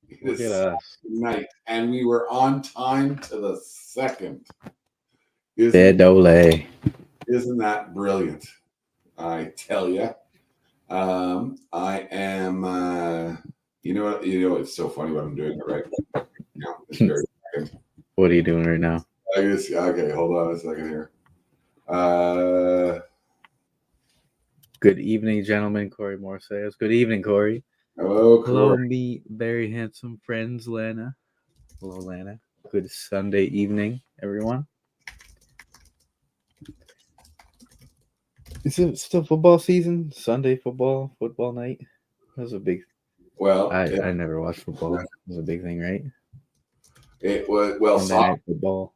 It Look at is us. night, and we were on time to the second. Bedole. Isn't that brilliant? I tell you. I am. You know. It's so funny what I'm doing. Right now, it's very second. What are you doing right now? I guess. Okay, hold on a second here. Uh, Good evening, gentlemen. Corey Moore says. Good evening, Corey. hello, Hello, Corey. me very handsome friends, Lana. Hello, Lana. Good Sunday evening, everyone. Is it still football season? Sunday football night? That was a big. Well, I never watched football. It was a big thing, right? it was Sunday night football.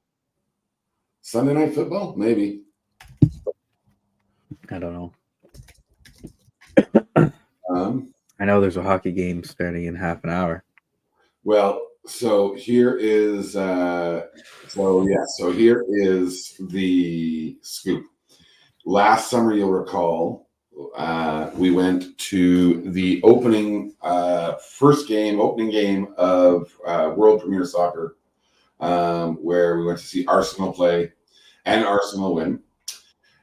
Sunday night football, maybe. I don't know. Um, I know there's a hockey game starting in half an hour. well, so here is. So here is the scoop. Last summer, you'll recall, we went to the opening game of World Premier Soccer, where we went to see Arsenal play and Arsenal win.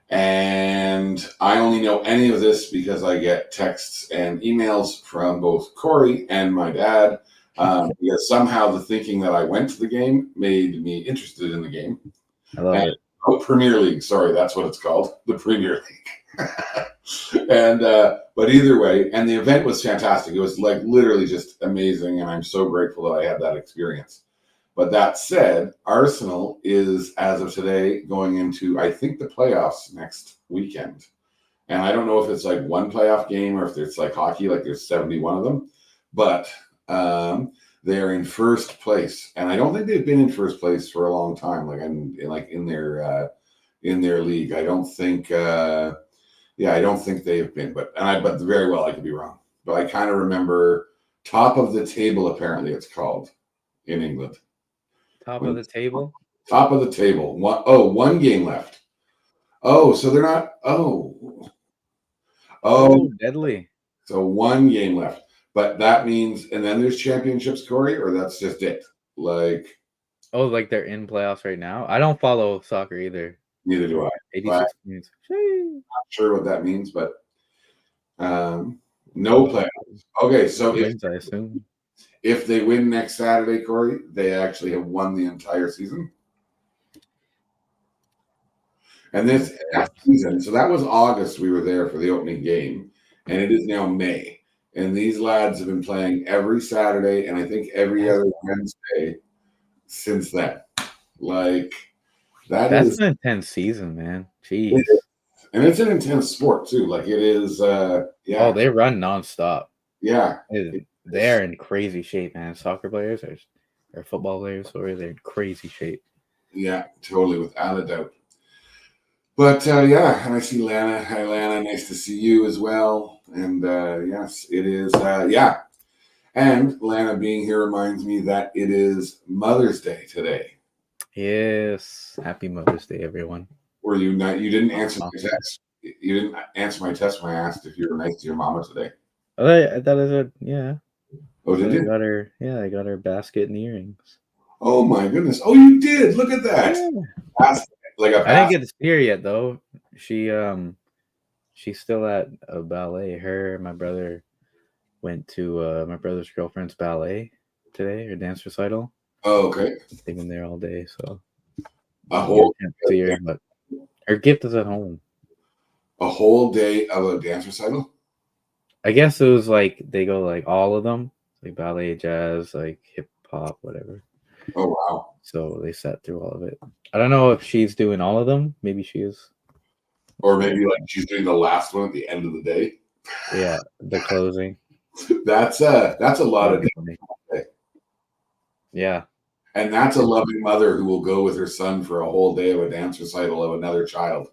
And I only know any of this because I get texts and emails from both Corey and my dad. Because somehow the thinking that I went to the game made me interested in the game. I love it. Oh, Premier League. Sorry, that's what it's called. The Premier League. And but either way, and the event was fantastic. It was like literally just amazing, and I'm so grateful that I had that experience. But that said, Arsenal is, as of today, going into, I think, the playoffs next weekend. And I don't know if it's like one playoff game or if it's like hockey, like there's 71 of them. But they're in first place, and I don't think they've been in first place for a long time. In their league, I don't think. I don't think they've been. But very well, I could be wrong. But I kind of remember top of the table. Apparently, it's called in England. Top of the table. Top of the table. One game left. Oh, so they're not. Oh, Deadly. so one game left. But that means, and then there's championships, Corey, or that's just it. Like, like they're in playoffs right now. I don't follow soccer either. neither do I. 86 minutes. Not sure what that means, but no playoffs. Okay, so Wins, I assume. if they win next Saturday, Corey, they actually have won the entire season. And that season, so that was August. We were there for the opening game, and it is now May. And these lads have been playing every Saturday, and I think every other Wednesday since then. Like That's an intense season, man. Jeez. And it's an intense sport too. Like it is. Yeah. Oh, they run nonstop. Yeah. They're in crazy shape, man. Soccer players or football players, sorry, they're in crazy shape. Yeah, totally, without a doubt. But yeah, and I see Lana. Hi, Lana. Nice to see you as well. And yes, it is. Yeah. And Lana being here reminds me that it is Mother's Day today. Yes. Happy Mother's Day, everyone. Were you not? You didn't answer my text. You didn't answer my text when I asked if you were nice to your mama today. Oh, I thought it was yeah. Oh, did you? I got her basket and earrings. Oh my goodness! Oh, you did. Look at that. Yeah. I didn't get to see her yet though. She's still at a ballet. Her and my brother went to my brother's girlfriend's ballet today, her dance recital. Oh, okay. They've been there all day, so a whole see her, but her gift is at home. A whole day of a dance recital? I guess it was like they go like all of them, like ballet, jazz, like hip hop, whatever. Oh wow! So they sat through all of it. I don't know if she's doing all of them. Maybe she is. Or maybe like she's doing the last one at the end of the day. Yeah, the closing. That's a lot of day. Yeah. And that's a loving mother who will go with her son for a whole day of a dance recital of another child.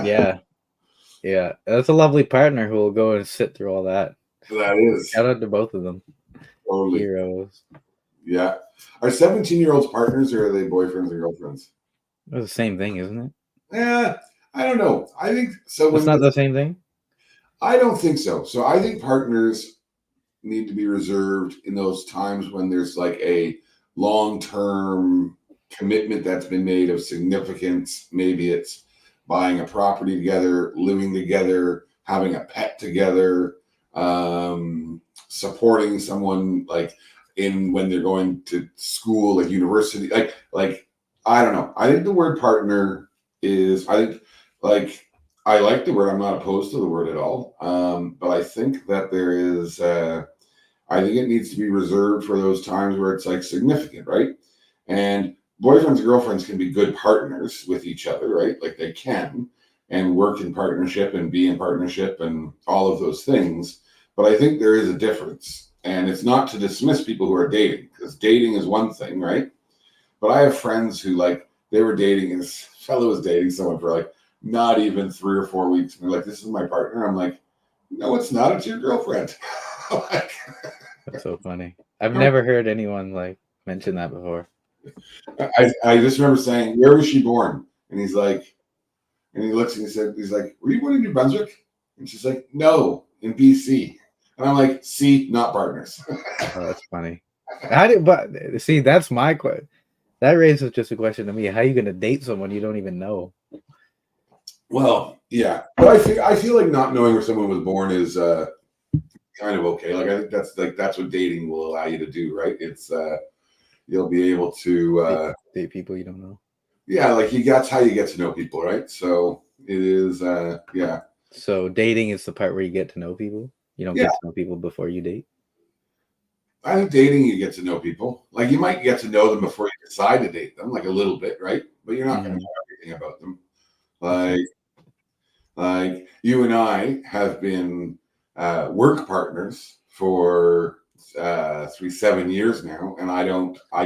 Yeah. Yeah. That's a lovely partner who will go and sit through all that. That is. Shout out to both of them. Totally. Heroes. Yeah. Are 17-year-olds partners or are they boyfriends or girlfriends? It's the same thing, isn't it? Yeah. I don't know. I think so. It's not the same thing? I don't think so. So I think partners need to be reserved in those times when there's like a long-term commitment that's been made of significance. Maybe it's buying a property together, living together, having a pet together, supporting someone like in when they're going to school, like university, like I don't know. I think the word partner is I like the word. I'm not opposed to the word at all. But I think that there is I think it needs to be reserved for those times where it's like significant, right? And boyfriends and girlfriends can be good partners with each other, right? Like they can and work in partnership and be in partnership and all of those things. But I think there is a difference. And it's not to dismiss people who are dating, because dating is one thing, right? But I have friends who like they were dating and this fellow was dating someone for like not even 3 or 4 weeks. And they're like, this is my partner. I'm like, no, it's not. It's your girlfriend. Like, That's so funny. I've never heard anyone like mention that before. I just remember saying, where was she born? And he's like, and he looks and he said, he's like, were you born in New Brunswick? And she's like, no, in BC. And I'm like, see, not partners. Oh, that's funny. But see, that's my question. That raises just a question to me. How are you going to date someone you don't even know? Well, yeah, but I feel like not knowing where someone was born is kind of okay. Like I think that's what dating will allow you to do, right? It's you'll be able to date people you don't know. Yeah, like that's how you get to know people, right? So it is, yeah. So dating is the part where you get to know people. You don't get to know people before you date. I think dating, you get to know people. Like you might get to know them before you decide to date them, like a little bit, right? But you're not going to know everything about them. Like you and I have been work partners for 7 years now, and I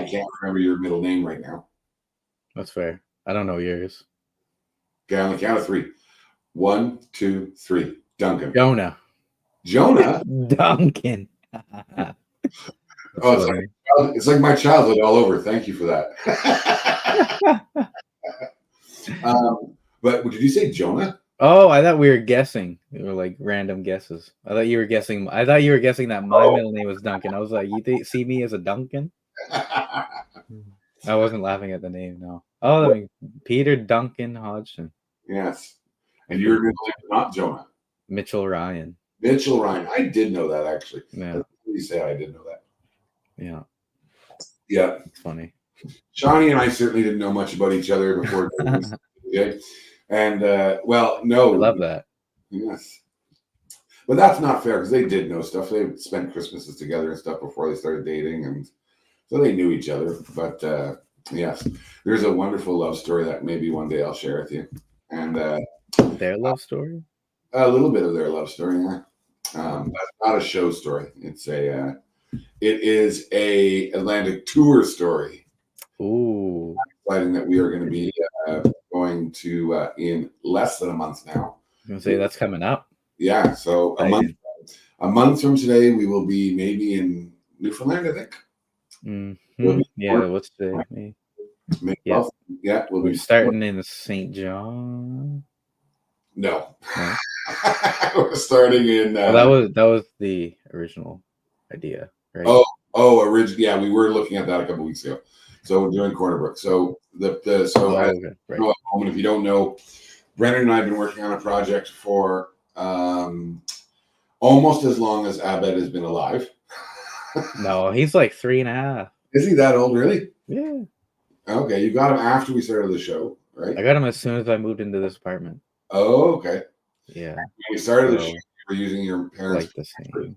can't remember your middle name right now. That's fair. I don't know yours. Okay, on the count of 3. 1, 2, 3. Duncan. Jonah. Duncan. Oh, it's like my childhood all over. Thank you for that. But did you say Jonah? Oh, I thought we were guessing. They were like random guesses. I thought you were guessing that my middle name was Duncan. I was like, you see me as a Duncan? I wasn't laughing at the name, no. Oh, I mean, Peter Duncan Hodgson. Yes. And your middle name is not Jonah. Mitchell Ryan. I did know that, actually. Yeah. You say I did know that. Yeah. Yeah. It's funny. Shawnee and I certainly didn't know much about each other before. Okay. And, well, no. I love that. Yes. But that's not fair because they did know stuff. They spent Christmases together and stuff before they started dating. And so they knew each other. But, yes, there's a wonderful love story that maybe one day I'll share with you. And their love story? A little bit of their love story, yeah. That's not a show story. It is a Atlantic tour story. Ooh. Exciting that we are going to be going to in less than a month now. I'm going to say that's coming up. Yeah, so a month from today, we will be maybe in Newfoundland, I think. Mm-hmm. Yeah, what's today? May 12th. Yeah, we're starting in St. John. No. We're starting in. That was the original idea, right? Originally, yeah, we were looking at that a couple weeks ago. So we're doing Corner Brook. So okay. Right. If you don't know, Brendan and I have been working on a project for almost as long as Abed has been alive. No, he's like 3.5. Is he that old, really? Yeah. Okay, you got him after we started the show, right? I got him as soon as I moved into this apartment. Oh, okay. Yeah. When we started the show, you were using your parents' like the same.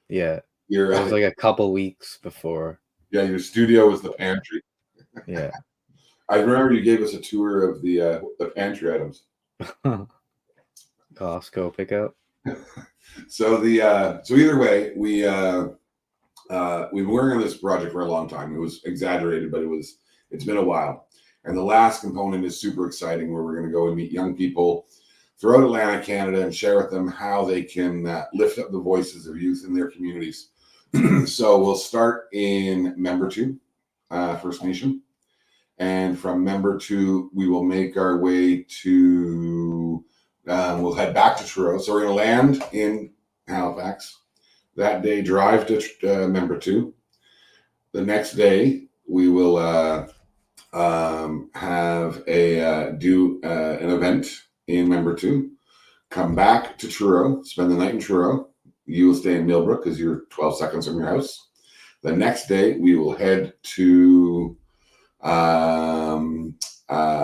Yeah. It was like a couple weeks before. Yeah, your studio was the pantry. Yeah. I remember you gave us a tour of the pantry items. Costco pickup. So either way, we've been working on this project for a long time. It was exaggerated, but it's been a while. And the last component is super exciting, where we're going to go and meet young people throughout Atlantic Canada and share with them how they can lift up the voices of youth in their communities. So we'll start in Member 2, First Nation. And from Member 2, we will make our way to, we'll head back to Truro. So we're going to land in Halifax. That day, drive to member 2. The next day, we will have do an event in member 2. Come back to Truro, spend the night in Truro. You will stay in Millbrook because you're 12 seconds from your house. The next day, we will head to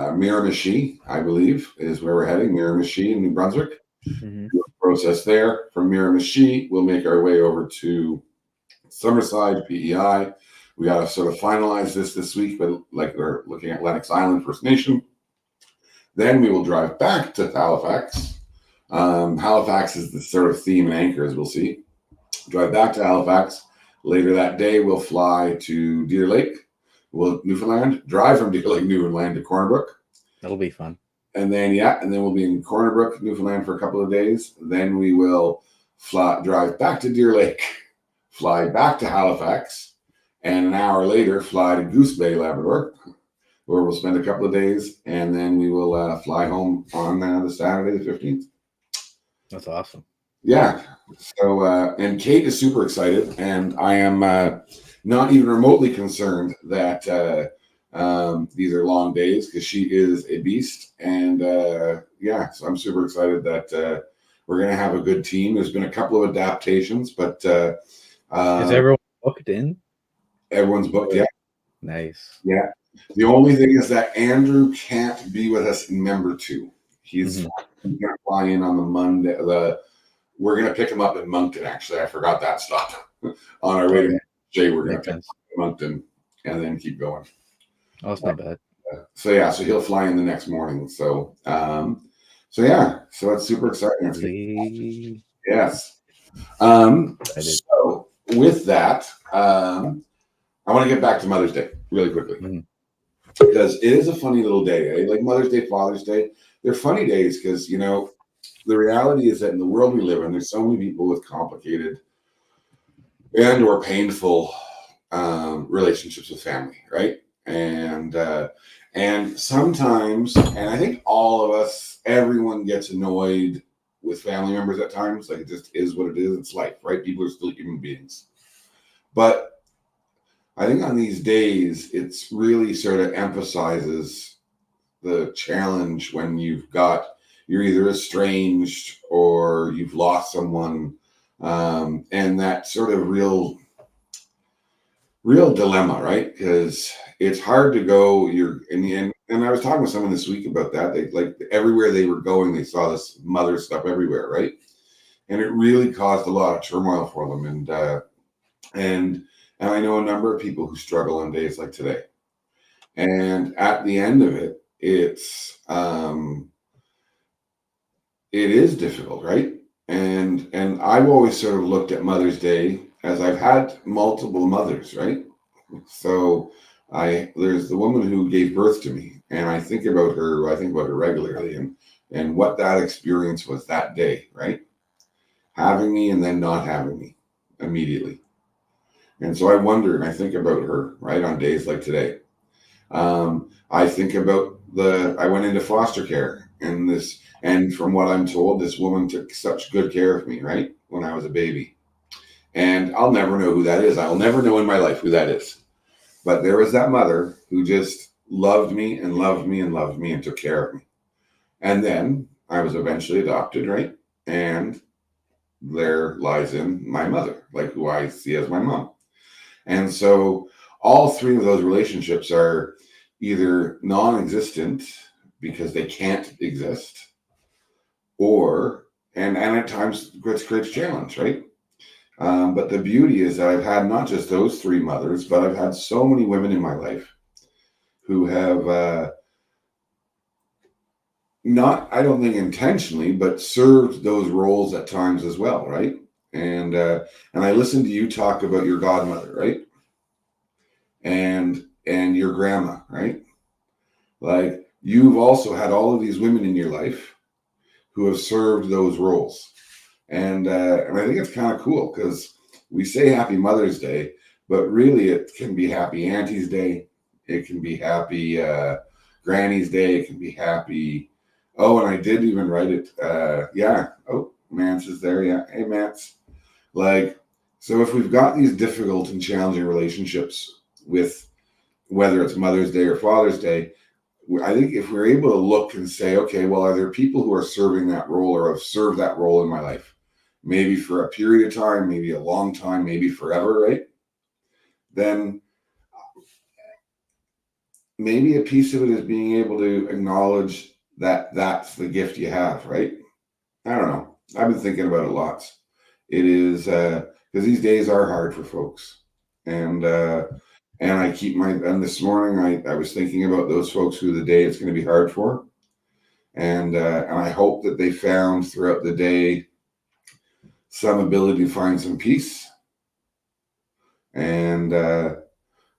Miramichi, I believe, is where we're heading. Miramichi in New Brunswick. Mm-hmm. Process there. From Miramichi, we'll make our way over to Summerside, PEI. We got to sort of finalize this week, but like we're looking at Lennox Island First Nation. Then we will drive back to Halifax. Halifax is the sort of theme and anchor, as we'll see. Drive back to Halifax. Later that day, we'll fly to Deer Lake, Newfoundland. Drive from Deer Lake, Newfoundland to Corner Brook. That'll be fun. And then we'll be in Corner Brook, Newfoundland for a couple of days. Then we will drive back to Deer Lake, fly back to Halifax, and an hour later fly to Goose Bay, Labrador, where we'll spend a couple of days, and then we will fly home on the Saturday, the 15th. That's awesome. Yeah. So, and Kate is super excited, and I am not even remotely concerned that these are long days because she is a beast. And so I'm super excited that we're going to have a good team. There's been a couple of adaptations, but is everyone booked in? Everyone's booked, yeah. Nice. Yeah. The only thing is that Andrew can't be with us in member 2. He's going to fly in on the Monday. We're going to pick him up in Moncton, actually. I forgot that stop. On our way to Jay, we're going to pick him up in Moncton and then keep going. Oh, it's not bad. So he'll fly in the next morning. So it's super exciting. Yes. So with that, I want to get back to Mother's Day really quickly because it is a funny little day. Like Mother's Day, Father's Day, they're funny days because the reality is that in the world we live in, there's so many people with complicated and or painful relationships with family, right? And sometimes, and I think all of us, everyone gets annoyed with family members at times. Like it just is what it is. It's life, right? People are still human beings. But I think on these days, it's really sort of emphasizes the challenge when you're either estranged or you've lost someone, and that sort of real dilemma, right? Because it's hard to go. And I was talking with someone this week about that. They like everywhere they were going, they saw this mother stuff everywhere, right? And it really caused a lot of turmoil for them. And I know a number of people who struggle on days like today. And at the end of it, it is difficult, right? And I've always sort of looked at Mother's Day as I've had multiple mothers, right? So there's the woman who gave birth to me, and I think about her regularly and what that experience was that day, right? Having me and then not having me immediately. And so I wonder, and I think about her, right, on days like today. I think about I went into foster care, and from what I'm told, this woman took such good care of me, right, when I was a baby. And I'll never know who that is. I'll never know in my life who that is. But there was that mother who just loved me and loved me and loved me and took care of me. And then I was eventually adopted, right? And there lies in my mother, like who I see as my mom. And so all three of those relationships are either non-existent because they can't exist, and at times it creates challenge, right? But the beauty is that I've had not just those three mothers, but I've had so many women in my life who have not, I don't think intentionally, but served those roles at times as well, right? And I listened to you talk about your godmother, right? And your grandma, right? Like you've also had all of these women in your life who have served those roles. And I think it's kind of cool because we say Happy Mother's Day, but really it can be Happy Auntie's Day. It can be Happy Granny's Day. It can be Happy. Oh, and I did even write it. Oh, Mance is there. Yeah. Hey, Mance. Like So if we've got these difficult and challenging relationships with whether it's Mother's Day or Father's Day, I think if we're able to look and say, okay, well, are there people who are serving that role or have served that role in my life? Maybe for a period of time, maybe a long time, maybe forever, right? Then maybe a piece of it is being able to acknowledge that that's the gift you have, right? I don't know. I've been thinking about it lots. It is because these days are hard for folks, and I keep and this morning I was thinking about those folks who the day it's going to be hard for, and I hope that they found throughout the day some ability to find some peace, and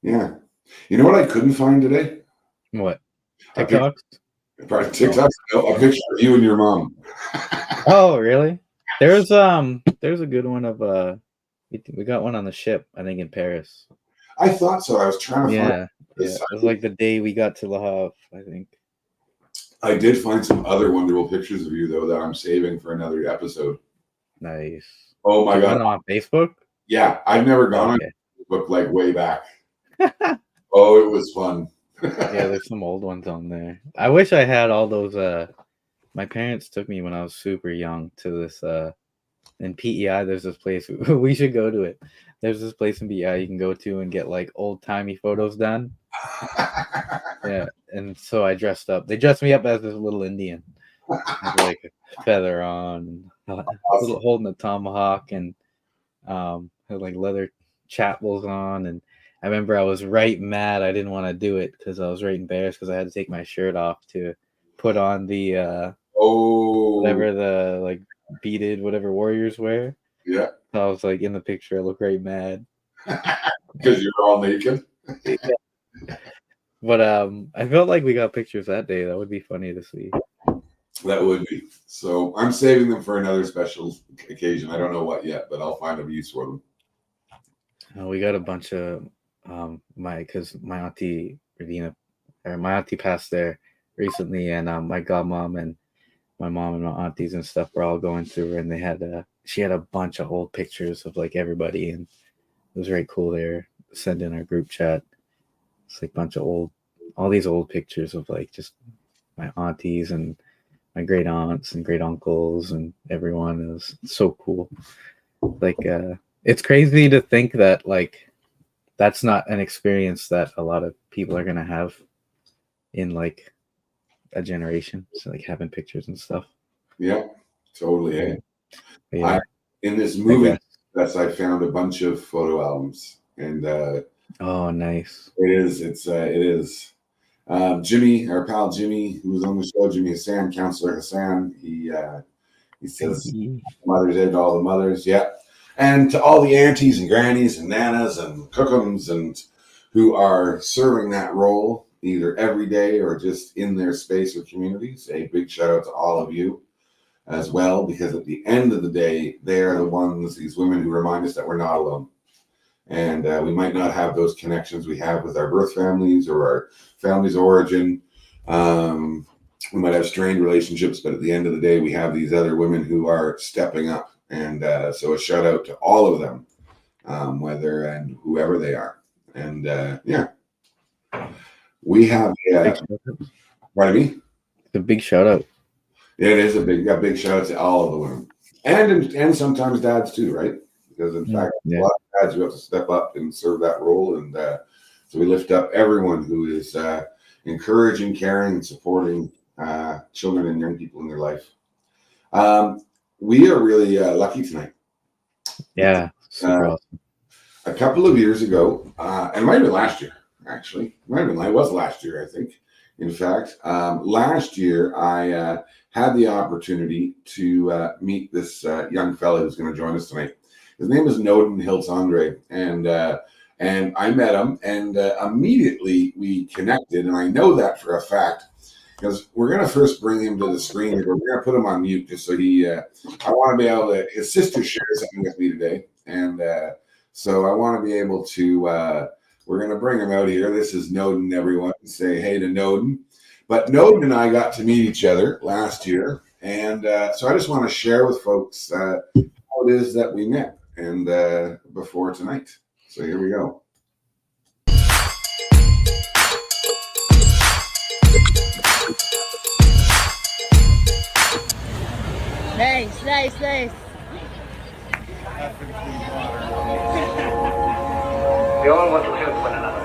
yeah. You know what I couldn't find today? What? A picture, TikToks? TikTok. No, a picture of you and your mom. Oh, really? There's a good one of we got one on the ship, I think in Paris. I thought so. I was trying to find. Yeah. It was like the day we got to Le Havre, I think. I did find some other wonderful pictures of you though that I'm saving for another episode. Nice. Oh my God! On Facebook? Yeah, I've never gone on Facebook like way back. Oh, it was fun. Yeah, there's some old ones on there. I wish I had all those. My parents took me when I was super young to this. In PEI, there's this place we should go to it. There's this place in PEI you can go to and get like old timey photos done. Yeah, and so I dressed up. They dressed me up as this little Indian, with like a feather on, awesome. Holding a tomahawk, and had like leather chapels on. And I remember I was right mad. I didn't want to do it because I was right embarrassed because I had to take my shirt off to put on the whatever the like beaded whatever warriors wear. Yeah. So I was like in the picture. I look right mad because you're all naked. Yeah. But I felt like we got pictures that day. That would be funny to see. That would be. So I'm saving them for another special occasion. I don't know what yet, but I'll find a use for them. We got a bunch of because my auntie Ravina, or my auntie passed there recently, and my godmom and my mom and my aunties and stuff were all going through her, and they had she had a bunch of old pictures of like everybody, and it was very cool. They were sending our group chat. It's like a bunch of all these old pictures of like just my aunties and my great aunts and great uncles and everyone. It was so cool. Like it's crazy to think that like that's not an experience that a lot of people are gonna have in like a generation. So like having pictures and stuff. Yeah, totally. Yeah. In this movie, I found a bunch of photo albums, and oh, nice. It is. Jimmy, our pal Jimmy, who was on the show, Jimmy Hassan, Counselor Hassan. He says Mother's Day to all the mothers, yeah, and to all the aunties and grannies and nanas and cookums and who are serving that role either every day or just in their space or communities. A big shout out to all of you as well, because at the end of the day, they are the ones, these women who remind us that we're not alone. And we might not have those connections we have with our birth families or our family's origin. We might have strained relationships, but at the end of the day, we have these other women who are stepping up. And so a shout out to all of them, whether and whoever they are. And yeah, we have. Pardon me? It's a big shout out. It is a big shout out to all of the women, and sometimes dads too, right? Because in fact, a lot of dads who have to step up and serve that role, and so we lift up everyone who is encouraging, caring, and supporting children and young people in their life. We are really lucky tonight. Yeah, super awesome. A couple of years ago, and it might have been last year, actually. It might have been, it was last year, I think. In fact, last year I had the opportunity to meet this young fellow who's going to join us tonight. His name is Nodin Hiltz-Andre, and I met him, and immediately we connected, and I know that for a fact, because we're going to first bring him to the screen, and we're going to put him on mute just so I want to be able to, his sister shared something with me today, and so I want to be able to, we're going to bring him out here. This is Nodin, everyone. Say hey to Nodin. But Nodin and I got to meet each other last year, and so I just want to share with folks how it is that we met. and before tonight. So here we go. Nice. We all want to help one another.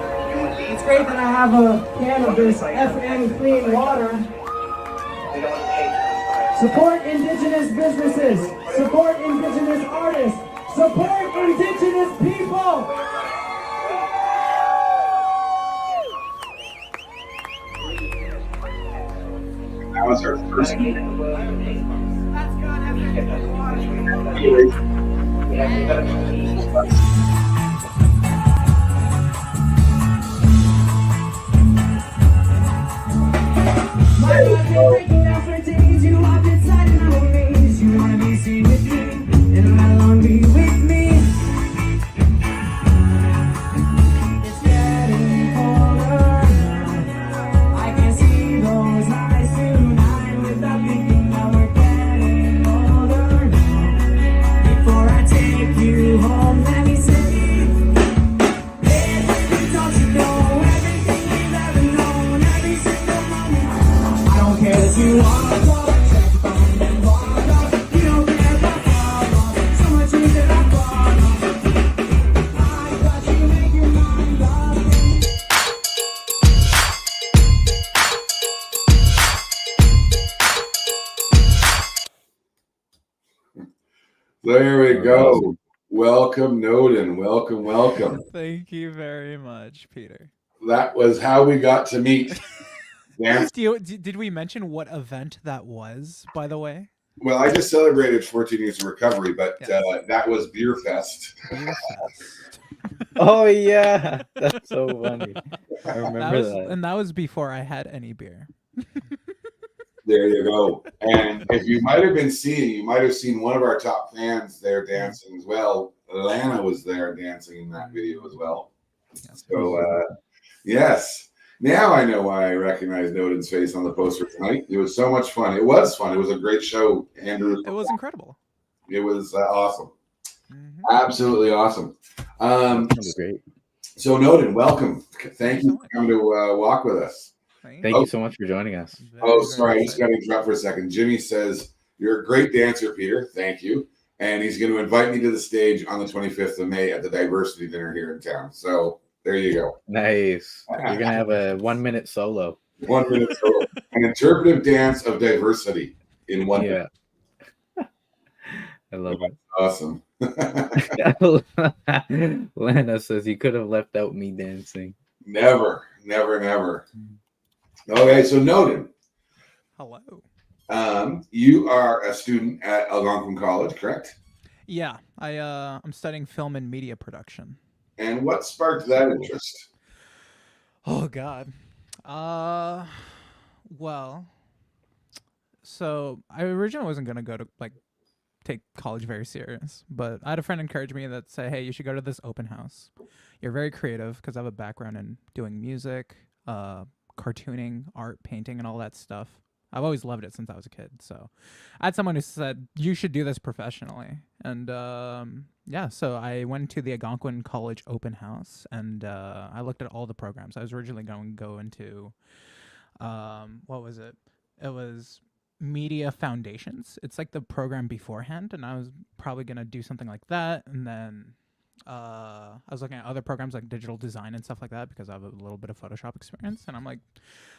It's great that I have a can of this FN clean water. We don't hate. Support indigenous businesses. Support indigenous artists. Support indigenous people. That was our first meeting. My life is breaking down for days. You walked inside and I'm amazed. You wanna be seen with me and right along be with me. It's getting colder. I can see those eyes tonight without thinking that we're getting older. Before I take you home, let me say, hey, baby, don't you know everything we've ever known, every single moment. I don't care if you are broke, check phone and walk off. You don't care about problems, so much is that I brought up. I got you, make your mind up. There we go. Welcome, Nodin. Welcome. Thank you very much, Peter. That was how we got to meet. Dance. Did we mention what event that was, by the way? Well, I just celebrated 14 years of recovery, but Yes. that was Beer Fest. Beer Fest. Oh yeah, that's so funny. I That remember was, that. and that was before I had any beer. There you go. And if you might have seen one of our top fans there dancing as well. Lana was there dancing in that video as well. Yes. So, yes. Now I know why I recognize Nodin's face on the poster tonight. It was so much fun. It was fun. It was a great show, Andrew. It was incredible. It was awesome. Mhm. Absolutely awesome. That was great. So, Nodin, welcome. Thank you so for much. coming to walk with us. Thank Oh. you so much for joining us. Oh, sorry. I just got to interrupt for a second. Jimmy says, you're a great dancer, Peter. Thank you. And he's going to invite me to the stage on the 25th of May at the diversity dinner here in town. So there you go. Nice. You're gonna have a 1 minute solo. 1 minute solo. An interpretive dance of diversity in 1 minute. Yeah. I love it. Awesome. Lana says you could have left out me dancing. Never. Okay, so Nodin, Hello. you are a student at Algonquin College, correct? Yeah, I'm studying film and media production. And what sparked that interest? Oh God. Well, so I originally wasn't gonna go to take college very serious, but I had a friend encourage me that say, hey, you should go to this open house. You're very creative, because I have a background in doing music, cartooning, art, painting, and all that stuff. I've always loved it since I was a kid. So I had someone who said, you should do this professionally. And yeah, so I went to the Algonquin College open house, and I looked at all the programs. I was originally going to go into, what was it? It was media foundations. It's like the program beforehand, and I was probably going to do something like that. And then I was looking at other programs like digital design and stuff like that, because I have a little bit of Photoshop experience, and I'm like,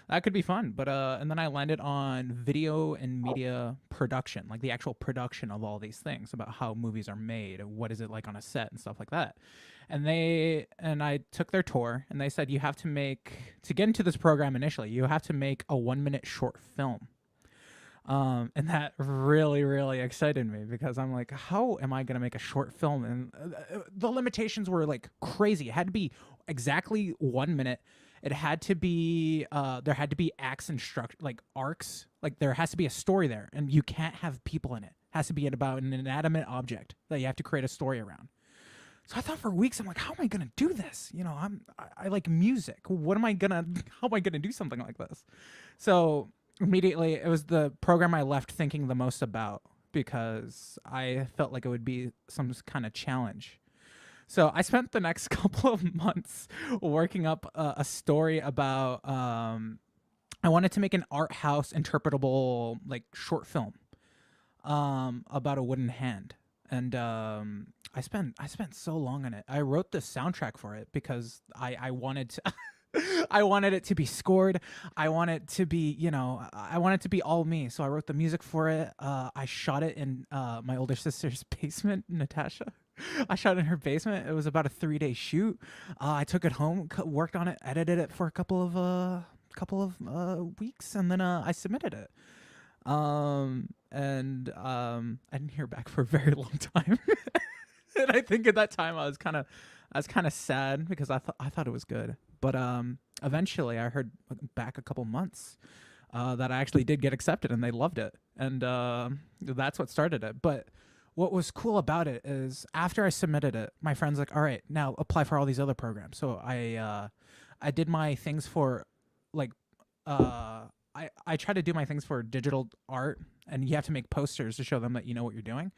that could be fun. But and then I landed on video and media production, like the actual production of all these things, about how movies are made and what is it like on a set and stuff like that. And I took their tour, and they said, you have to get into this program initially, you have to make a 1 minute short film. And that really, really excited me, because I'm like, how am I going to make a short film? And the limitations were like crazy. It had to be exactly 1 minute. It had to be, there had to be acts and arcs. Like there has to be a story there, and you can't have people in it. It has to be about an inanimate object that you have to create a story around. So I thought for weeks, I'm like, how am I going to do this? You know, I like music. How am I going to do something like this? So immediately, it was the program I left thinking the most about, because I felt like it would be some kind of challenge. So I spent the next couple of months working up a story about. I wanted to make an art house interpretable like short film about a wooden hand, and I spent so long on it. I wrote the soundtrack for it because I wanted to. I wanted it to be scored. I want it to be, I want it to be all me. So I wrote the music for it. I shot it in my older sister's basement, Natasha. I shot in her basement. It was about a 3-day shoot. I took it home, worked on it, edited it for a couple of weeks, and then I submitted it. I didn't hear back for a very long time. And I think at that time I was kind of sad because I thought it was good. But eventually I heard back a couple months that I actually did get accepted and they loved it. And that's what started it. But what was cool about it is after I submitted it, my friend's like, all right, now apply for all these other programs. So I did my things for like, I try to do my things for digital art, and you have to make posters to show them that you know what you're doing.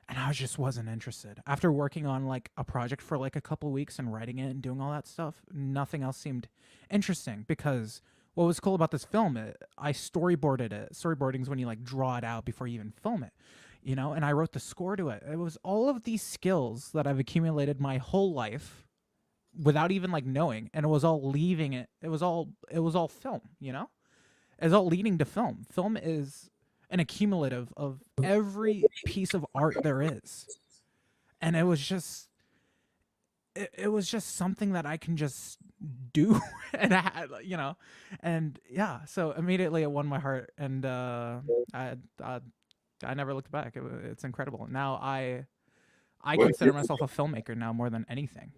And I just wasn't interested. After working on like a project for like a couple weeks and writing it and doing all that stuff, nothing else seemed interesting, because what was cool about this film, I storyboarded it. Storyboarding is when you like draw it out before you even film it, and I wrote the score to it. It was all of these skills that I've accumulated my whole life without even like knowing, and it was all leaving it. It was all film, It's all leading to film. Film is an accumulative of every piece of art there is. And it was just something that I can just do. And and yeah, so immediately it won my heart, and I never looked back. It's incredible. Now I consider myself a filmmaker now more than anything.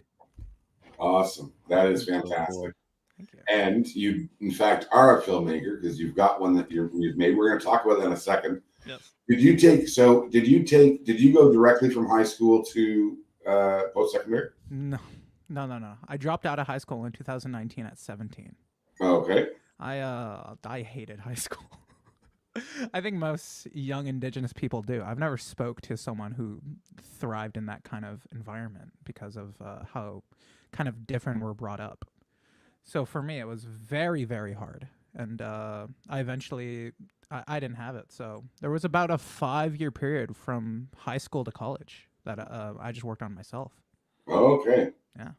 Awesome. That is fantastic. Thank you. And you, in fact, are a filmmaker because you've got one that you've made. We're going to talk about that in a second. Yes. Did you go directly from high school to post-secondary? No. I dropped out of high school in 2019 at 17. Okay. I hated high school. I think most young Indigenous people do. I've never spoke to someone who thrived in that kind of environment because of how kind of different we're brought up. So for me, it was very, very hard. And I eventually, I didn't have it. So there was about a 5-year period from high school to college that I just worked on myself. Okay. Yeah.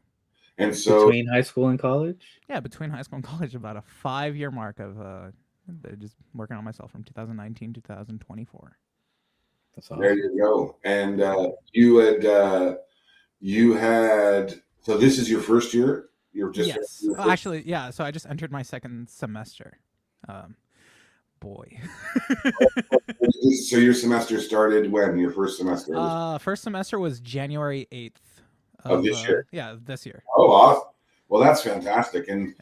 And so between high school and college? Yeah, between high school and college, about a 5-year mark of just working on myself from 2019 to 2024. That's awesome. there you go. And you had, so this is your first year? You're just Yes. Actually, yeah. So I just entered my second semester. Boy. So your semester started when? Your first semester? First semester was January 8th. Of this year? Yeah, this year. Oh, awesome. Well, that's fantastic. And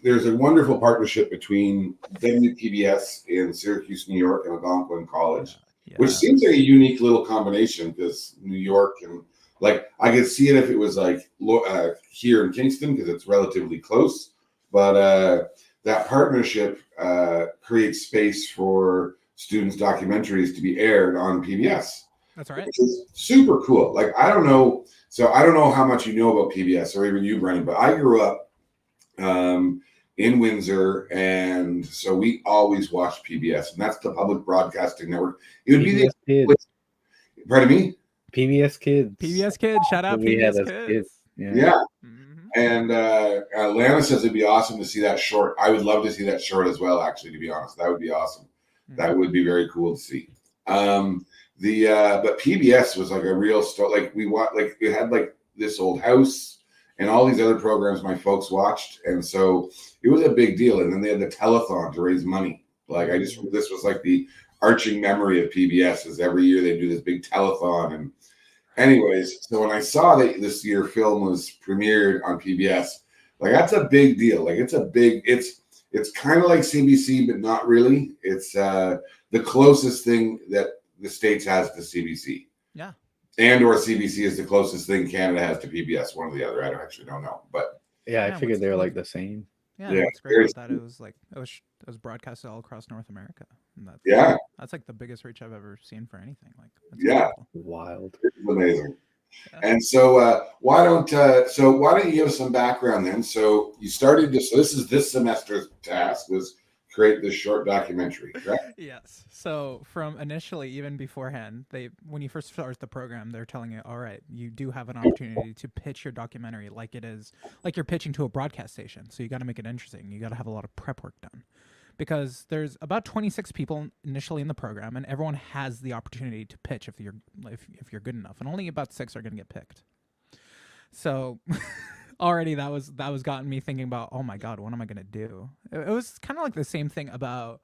there's a wonderful partnership between WPBS in Syracuse, New York, and Algonquin College, which seems like a unique little combination because New York and like I could see it if it was like here in Kingston because it's relatively close. But that partnership creates space for students' documentaries to be aired on PBS. That's right. Which is super cool. Like, I don't know. So I don't know how much you know about PBS or even you, Brennan, but I grew up in Windsor. And so we always watched PBS, and that's the Public Broadcasting Network. It would PBS be Kids. Pardon me? PBS Kids. PBS Kids. Shout out We had PBS as Kids. kids. Yeah. Mhm. And Lana says it'd be awesome to see that short. I would love to see that short as well, actually, to be honest. That would be awesome. That would be very cool to see. But PBS was like a real story. Like it had like this old house and all these other programs my folks watched, and so it was a big deal. And then they had the telethon to raise money. Like this was like the arching memory of PBS is every year they do this big telethon. And anyways, so when I saw that this year film was premiered on PBS, like that's a big deal. Like it's kind of like CBC, but not really. It's the closest thing that the States has to CBC. Yeah. And or CBC is the closest thing Canada has to PBS, one or the other. I don't know. But Yeah, I Yeah, figured they were like the same. Yeah, Yeah, what's great about that, it was broadcasted all across North America. And that's, Yeah. that's like the biggest reach I've ever seen for anything. Like, that's Yeah. incredible. Wild. It's amazing. Yeah. And so why don't you give us some background then? So you started this. So this semester's task was create this short documentary, correct? Yes. So from initially, even beforehand, when you first start the program, they're telling you, all right, you do have an opportunity to pitch your documentary like it is, like you're pitching to a broadcast station. So you got to make it interesting. You got to have a lot of prep work done, because there's about 26 people initially in the program, and everyone has the opportunity to pitch if you're good enough, and only about 6 are going to get picked. So already that was gotten me thinking about, oh my god, what am I going to do? It was kind of like the same thing about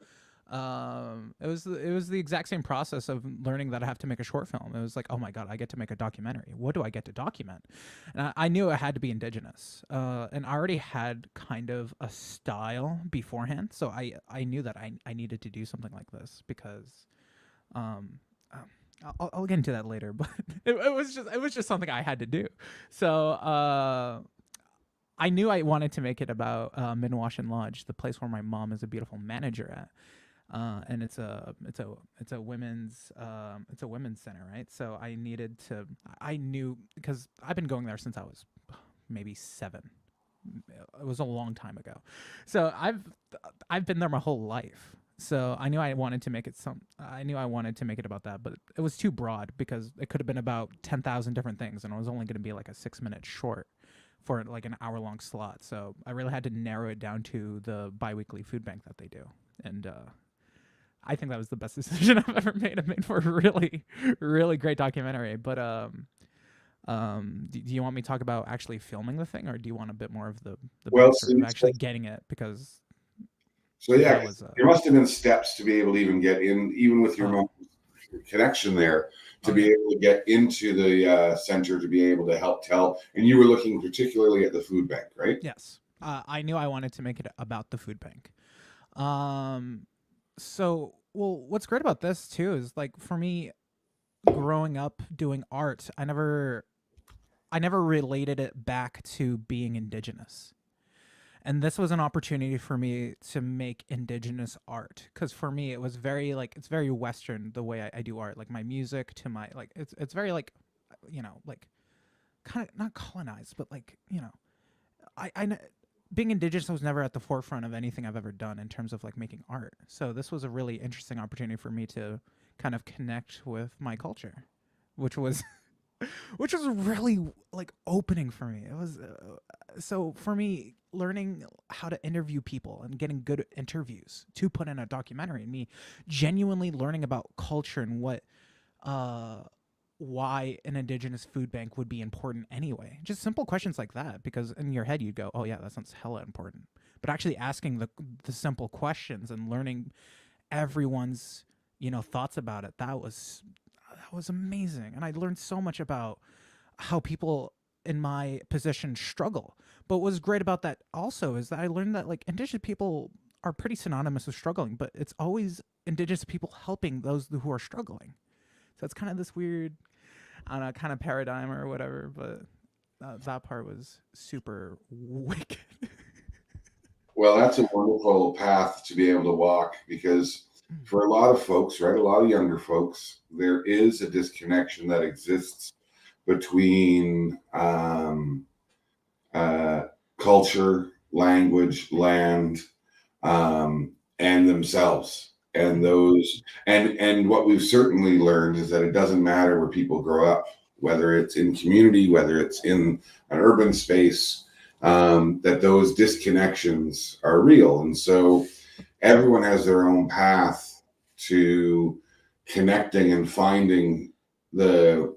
it was the exact same process of learning that I have to make a short film. It was like, oh my god, I get to make a documentary. What do I get to document? And I knew it had to be indigenous, and I already had kind of a style beforehand, so I knew that I needed to do something like this, because I'll get into that later, but it was just something I had to do. So I knew I wanted to make it about Minwaashin Lodge, the place where my mom is a beautiful manager at, and it's a women's center, right? So I knew, because I've been going there since I was maybe 7. It was a long time ago, so I've been there my whole life. So I knew I wanted to make it about that, but it was too broad, because it could have been about 10,000 different things, and it was only going to be like a 6-minute short for like an hour-long slot. So I really had to narrow it down to the biweekly food bank that they do, and I think that was the best decision I've ever made. I made for a really, really great documentary. But do you want me to talk about actually filming the thing, or do you want a bit more of the backstory of actually getting it? Because so yeah, was, there must have been steps to be able to even get in, even with your mom's connection there, to be able to get into the center, to be able to help tell. And you were looking particularly at the food bank, right? Yes. I knew I wanted to make it about the food bank. So, well, what's great about this too is, like, for me, growing up doing art, I never related it back to being indigenous. And this was an opportunity for me to make indigenous art, because for me it was very, like, it's very Western the way I do art, like my music to my, like, it's very, like, like, kind of not colonized, but, like, being indigenous was never at the forefront of anything I've ever done in terms of, like, making art. So this was a really interesting opportunity for me to kind of connect with my culture, which was really, like, opening for me. It was so for me, learning how to interview people and getting good interviews to put in a documentary, and me genuinely learning about culture and what why an indigenous food bank would be important anyway. Just simple questions like that, because in your head you'd go, oh yeah, that sounds hella important. But actually asking the simple questions and learning everyone's thoughts about it, that was amazing. And I learned so much about how people in my position struggle. But what's great about that also is that I learned that, like, indigenous people are pretty synonymous with struggling, but it's always indigenous people helping those who are struggling. So it's kind of this weird, I don't know, kind of paradigm or whatever, but that part was super wicked. Well, that's a wonderful path to be able to walk, because for a lot of folks, right, a lot of younger folks, there is a disconnection that exists between culture, language, land, and themselves. And those, and what we've certainly learned is that it doesn't matter where people grow up, whether it's in community, whether it's in an urban space, that those disconnections are real. And so everyone has their own path to connecting and finding the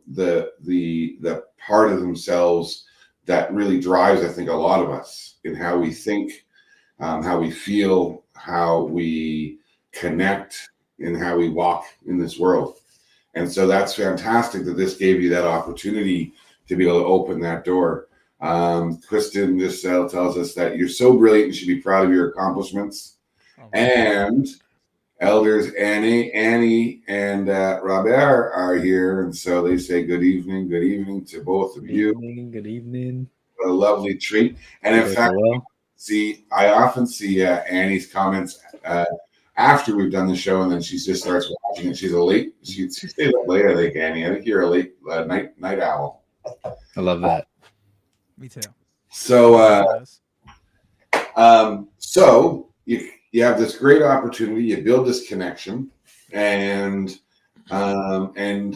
part of themselves that really drives, I think, a lot of us in how we think, how we feel, how we connect, and how we walk in this world. And so that's fantastic that this gave you that opportunity to be able to open that door. Kristen just tells us that you're so brilliant, you should be proud of your accomplishments. And elders Annie, and Robert are here, and so they say good evening to both of you. Good evening. What a lovely treat. And in fact, I often see Annie's comments after we've done the show, and then she just starts watching it. She's a late. She stays up late. I think, Annie. I think you're a late night owl. I love that. Me too. So, so you have this great opportunity. You build this connection, and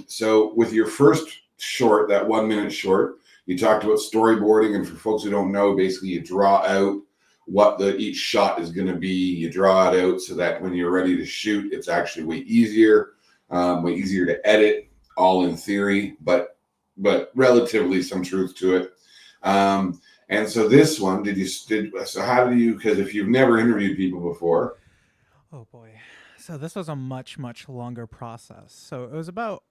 so with your first short, that 1 minute short, you talked about storyboarding, and for folks who don't know, basically you draw out what each shot is going to be. You draw it out so that when you're ready to shoot, it's actually way easier to edit. All in theory, but relatively some truth to it. And so this one, how do you, because if you've never interviewed people before. Oh boy. So this was a much, much longer process. So it was about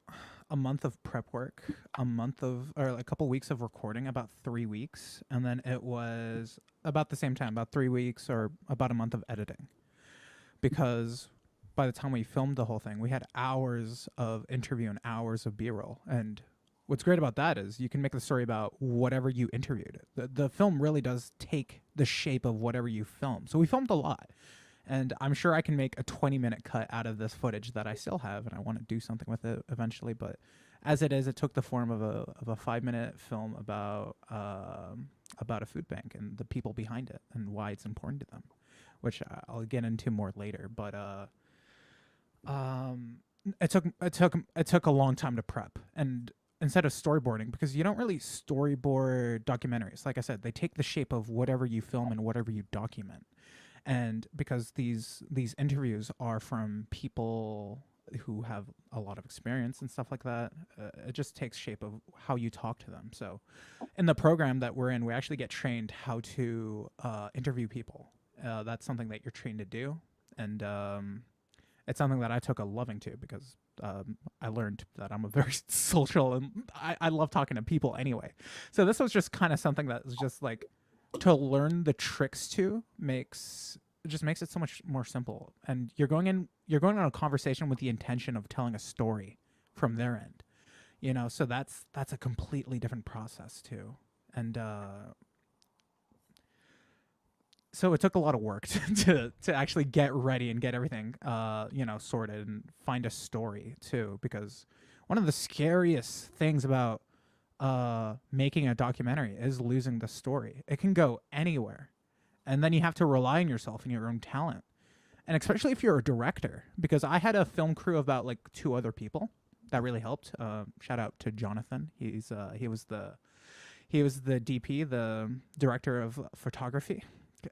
a month of prep work, a couple weeks of recording, about 3 weeks. And then it was about the same time, about 3 weeks or about a month of editing. Because by the time we filmed the whole thing, we had hours of interview and hours of B-roll. And what's great about that is you can make the story about whatever you interviewed. The film really does take the shape of whatever you film. So we filmed a lot. And I'm sure I can make a 20-minute cut out of this footage that I still have, and I want to do something with it eventually. But as it is, it took the form of a 5-minute film about a food bank and the people behind it and why it's important to them, which I'll get into more later. But it took a long time to prep, and instead of storyboarding, because you don't really storyboard documentaries. Like I said, they take the shape of whatever you film and whatever you document. And because these interviews are from people who have a lot of experience and stuff like that, it just takes shape of how you talk to them. So in the program that we're in, we actually get trained how to interview people. That's something that you're trained to do. And it's something that I took a loving to, because I learned that I'm a very social, and I love talking to people anyway. So this was just kind of something that was just like, to learn the tricks to makes it so much more simple. And you're going on a conversation with the intention of telling a story from their end, so that's a completely different process too. And so it took a lot of work to actually get ready and get everything sorted and find a story too, because one of the scariest things about making a documentary is losing the story. It can go anywhere, and then you have to rely on yourself and your own talent, and especially if you're a director, because I had a film crew of about like 2 other people that really helped. Shout out to Jonathan. He was the DP, the director of photography,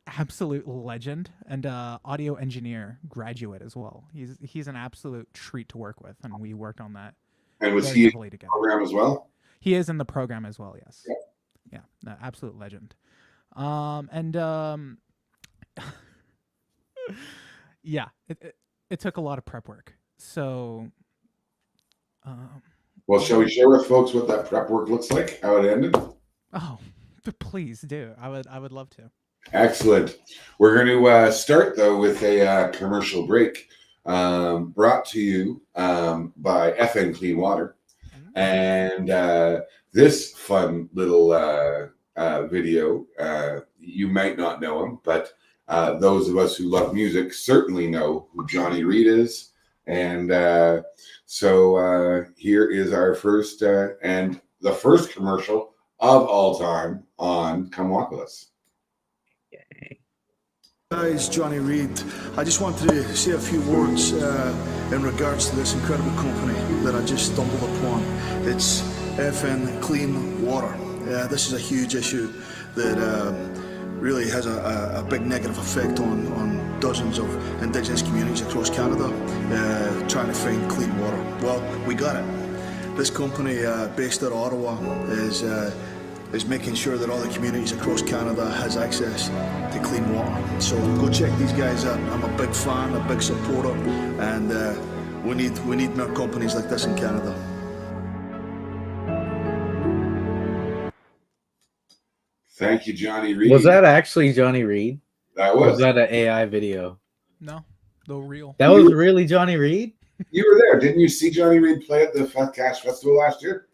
absolute legend, and audio engineer graduate as well. He's an absolute treat to work with, and we worked on that. And was he in the program as well? He is in the program as well, yes. Yeah, no, absolute legend. Yeah, it took a lot of prep work. So, well, shall we share with folks what that prep work looks like, how it ended? Oh, please do. I would love to. Excellent. We're going to start though with a commercial break, brought to you by FN Clean Water. And this fun little video, you might not know him, but those of us who love music certainly know who Johnny Reed is. And so here is our first and the first commercial of all time on Come Walk With Us. Guys, Johnny Reed. I just wanted to say a few words in regards to this incredible company that I just stumbled upon. It's FN Clean Water. This is a huge issue that really has a big negative effect on dozens of Indigenous communities across Canada trying to find clean water. Well, we got it. This company based out of Ottawa is making sure that all the communities across Canada has access to clean water. So go check these guys out. I'm a big fan, a big supporter, and we need more companies like this in Canada. Thank you, Johnny Reed. Was that actually Johnny Reed? That Or was. was that an AI video? No, the real. That was really Johnny Reed? You were there. Didn't you see Johnny Reed play at the Cash Festival last year?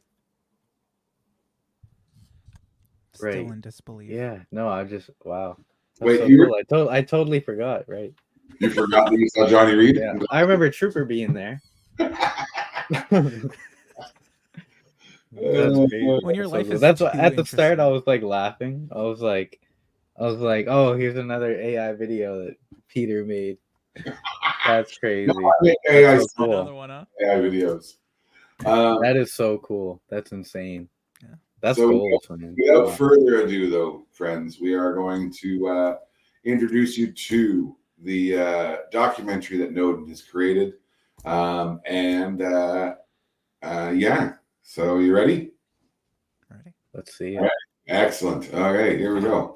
Still Right. in disbelief. Yeah. No, I just wow. That's Wait, so you were- cool. I totally forgot. Right. You forgot that you saw Johnny Reed? Yeah, I remember Trooper being there. That's great. When your So life cool. is That's too what, at the start I interesting. was like laughing. I was like, oh, here's another AI video that Peter made. That's No, crazy. I make That's AI, so cool. Another one, huh? AI videos. That is so cool. That's insane. Yeah. That's So goals, man. without further ado, though, friends, we are going to introduce you to the documentary that Nodin has created. Yeah, so you ready? Ready? Let's see it. All right. Excellent. All right, here we go.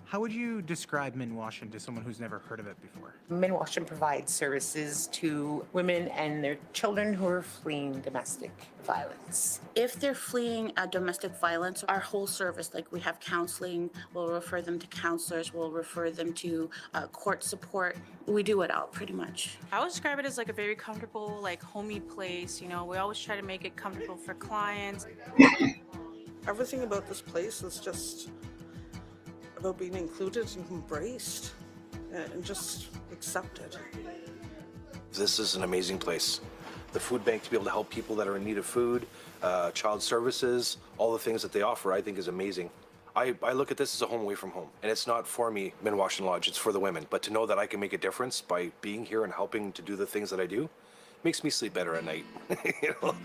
How would you describe Minwaashin to someone who's never heard of it before? Minwaashin provides services to women and their children who are fleeing domestic violence. If they're fleeing domestic violence, our whole service, like we have counseling, we'll refer them to counselors, we'll refer them to court support. We do it all pretty much. I would describe it as like a very comfortable, like homey place. You know, we always try to make it comfortable for clients. Everything about this place is just about being included and embraced and just accepted. This is an amazing place. The food bank, to be able to help people that are in need of food, child services, all the things that they offer, I think is amazing. I look at this as a home away from home. And it's not for me, Minwaashin Lodge, it's for the women. But to know that I can make a difference by being here and helping to do the things that I do, makes me sleep better at night. You know?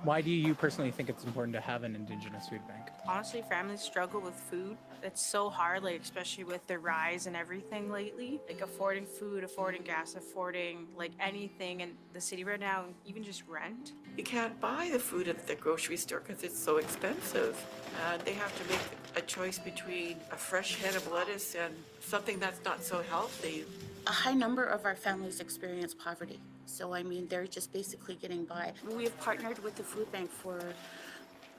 Why do you personally think it's important to have an Indigenous food bank? Honestly, families struggle with food. It's so hard, like especially with the rise and everything lately. Like affording food, affording gas, affording like anything in the city right now, even just rent. You can't buy the food at the grocery store because it's so expensive. They have to make a choice between a fresh head of lettuce and something that's not so healthy. A high number of our families experience poverty. So, I mean, they're just basically getting by. We have partnered with the food bank for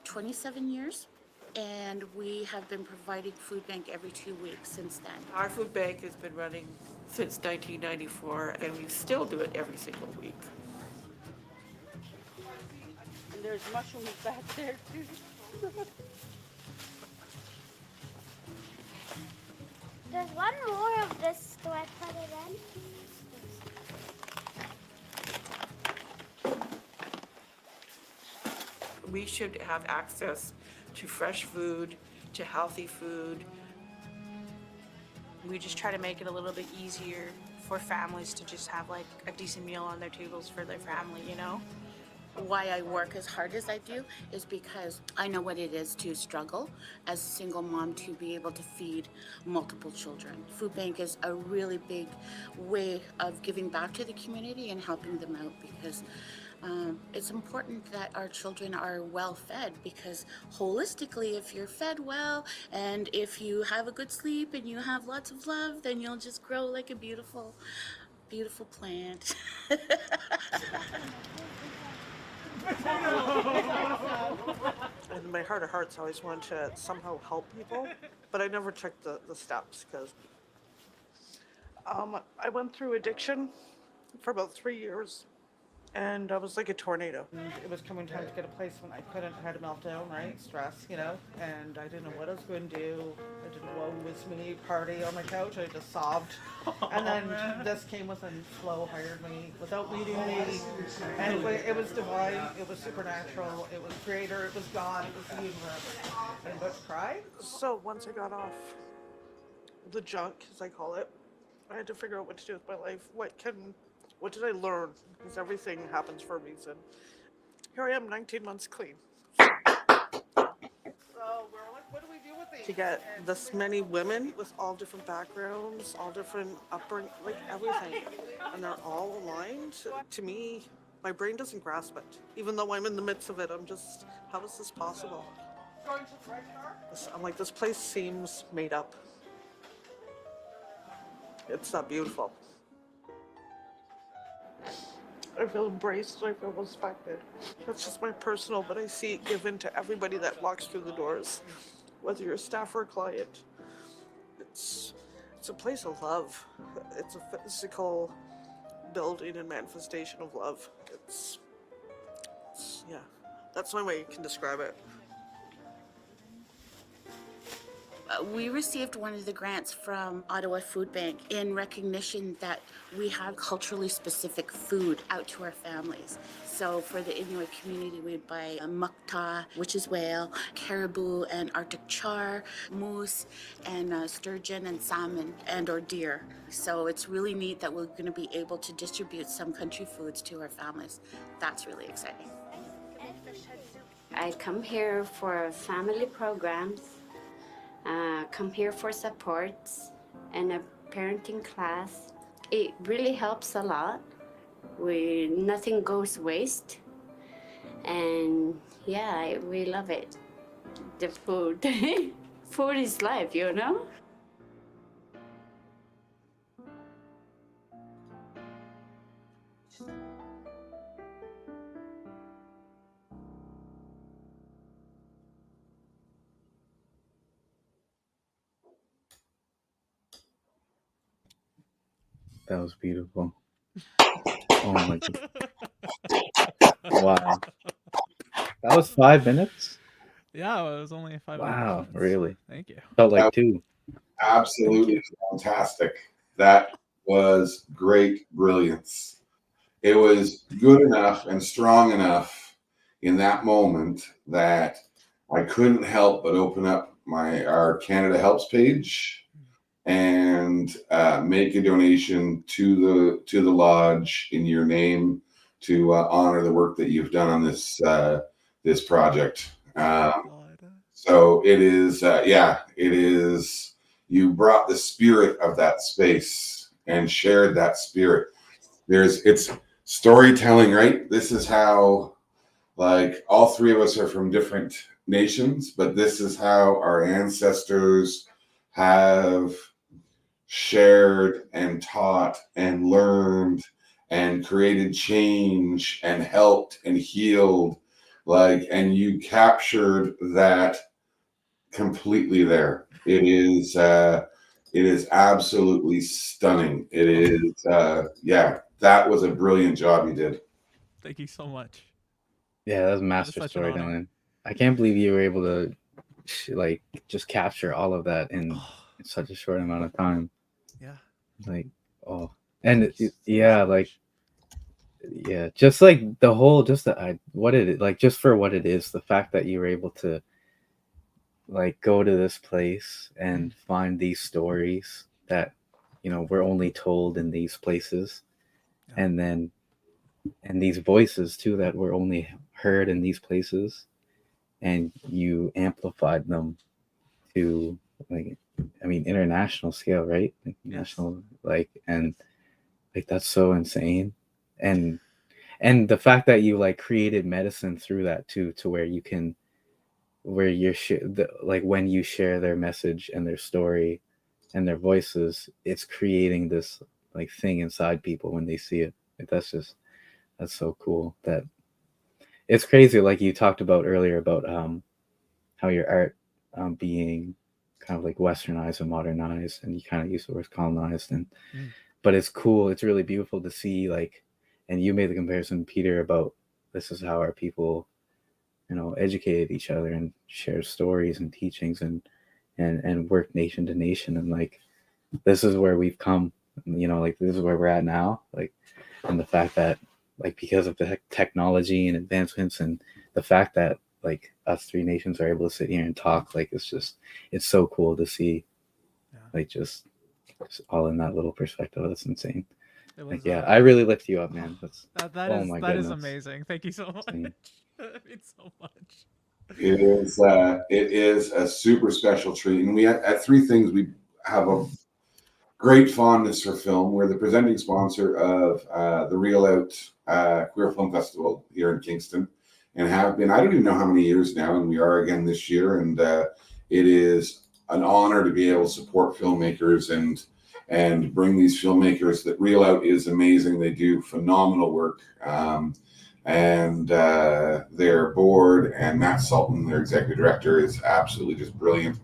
27 years, and we have been providing food bank every 2 weeks since then. Our food bank has been running since 1994, and we still do it every single week. And there's mushrooms back there, too. There's one more of this. Do I put it in? We should have access to fresh food, to healthy food. We just try to make it a little bit easier for families to just have like a decent meal on their tables for their family, you know? Why I work as hard as I do is because I know what it is to struggle as a single mom to be able to feed multiple children. Food bank is a really big way of giving back to the community and helping them out because it's important that our children are well fed because holistically, if you're fed well and if you have a good sleep and you have lots of love, then you'll just grow like a beautiful, beautiful plant. In my heart of hearts, I always wanted to somehow help people, but I never took the steps because I went through addiction for about 3 years, and I was like a tornado. And it was coming time to get a place when I couldn't. I had a meltdown, right? Stress, you know, and I didn't know what I was going to do. I didn't know what was me party on my couch. I just sobbed. And then this came with and Flo hired me without meeting me. And it was divine, it was supernatural, it was creator, it was God, it was the universe. And Butch cried. So once I got off the junk, as I call it, I had to figure out what to do with my life. What did I learn? Because everything happens for a reason. Here I am, 19 months clean. So we're like, what do we do with these? To get this many women with all different backgrounds, all different upbringing, like everything, and they're all aligned. To me, my brain doesn't grasp it. Even though I'm in the midst of it, I'm just, how is this possible? I'm like, this place seems made up. It's not beautiful. I feel embraced, I feel respected. That's just my personal, but I see it given to everybody that walks through the doors, whether you're a staff or a client. It's a place of love. It's a physical building and manifestation of love. Yeah, that's the only way you can describe it. We received one of the grants from Ottawa Food Bank in recognition that we have culturally specific food out to our families. So for the Inuit community, we'd buy a mukta, which is whale, caribou and Arctic char, moose, and sturgeon and salmon and or deer. So it's really neat that we're going to be able to distribute some country foods to our families. That's really exciting. I come here for family programs. Come here for supports and a parenting class. It really helps a lot. Nothing goes waste. And yeah, we love it. The food. Food is life, you know? That was beautiful. Oh my god. Wow. That was 5 minutes? Yeah, it was only 5 minutes. Wow, really? Thank you. Felt like 2. Absolutely fantastic. That was great brilliance. It was good enough and strong enough in that moment that I couldn't help but open up our Canada Helps page and make a donation to the lodge in your name to honor the work that you've done on this project. So it is, it is. You brought the spirit of that space and shared that spirit. It's storytelling, right? This is how, like, all three of us are from different nations, but this is how our ancestors have shared and taught and learned and created change and helped and healed, like, and you captured that completely there. It is absolutely stunning. It is that was a brilliant job you did. Thank you so much. Yeah, that was master such an honor. storytelling. I can't believe you were able to just capture all of that in such a short amount of time. Yeah. Like, just like the whole, what it is, like, just for what it is, the fact that you were able to like go to this place and find these stories that, you know, were only told in these places, and these voices too that were only heard in these places, and you amplified them to, like, I mean, international scale, right? Like, national, like, and like, that's so insane. And the fact that you like created medicine through that too, to where you can, where you're like, when you share their message and their story and their voices, it's creating this like thing inside people when they see it. Like, that's so cool. That it's crazy. Like you talked about earlier about how your art being kind of like westernized and modernized, and you kind of use the word colonized, and but it's cool. It's really beautiful to see, like, and you made the comparison, Peter, about this is how our people, you know, educated each other and shared stories and teachings and worked nation to nation, and like, this is where we've come, you know, like, this is where we're at now, like, and the fact that, like, because of the technology and advancements, and the fact that, like, us three nations are able to sit here and talk, like, it's so cool to see, like, just all in that little perspective. That's insane. Like, I really lift you up, man. That is amazing. Thank you so much. That means so much. It is a super special treat, and we at Three Things we have a great fondness for film. We're the presenting sponsor of the Reel Out Queer Film Festival here in Kingston, and have been, I don't even know how many years now, and we are again this year. And it is an honor to be able to support filmmakers and bring these filmmakers. That Reel Out is amazing. They do phenomenal work. And their board and Matt Sultan, their executive director, is absolutely just brilliant.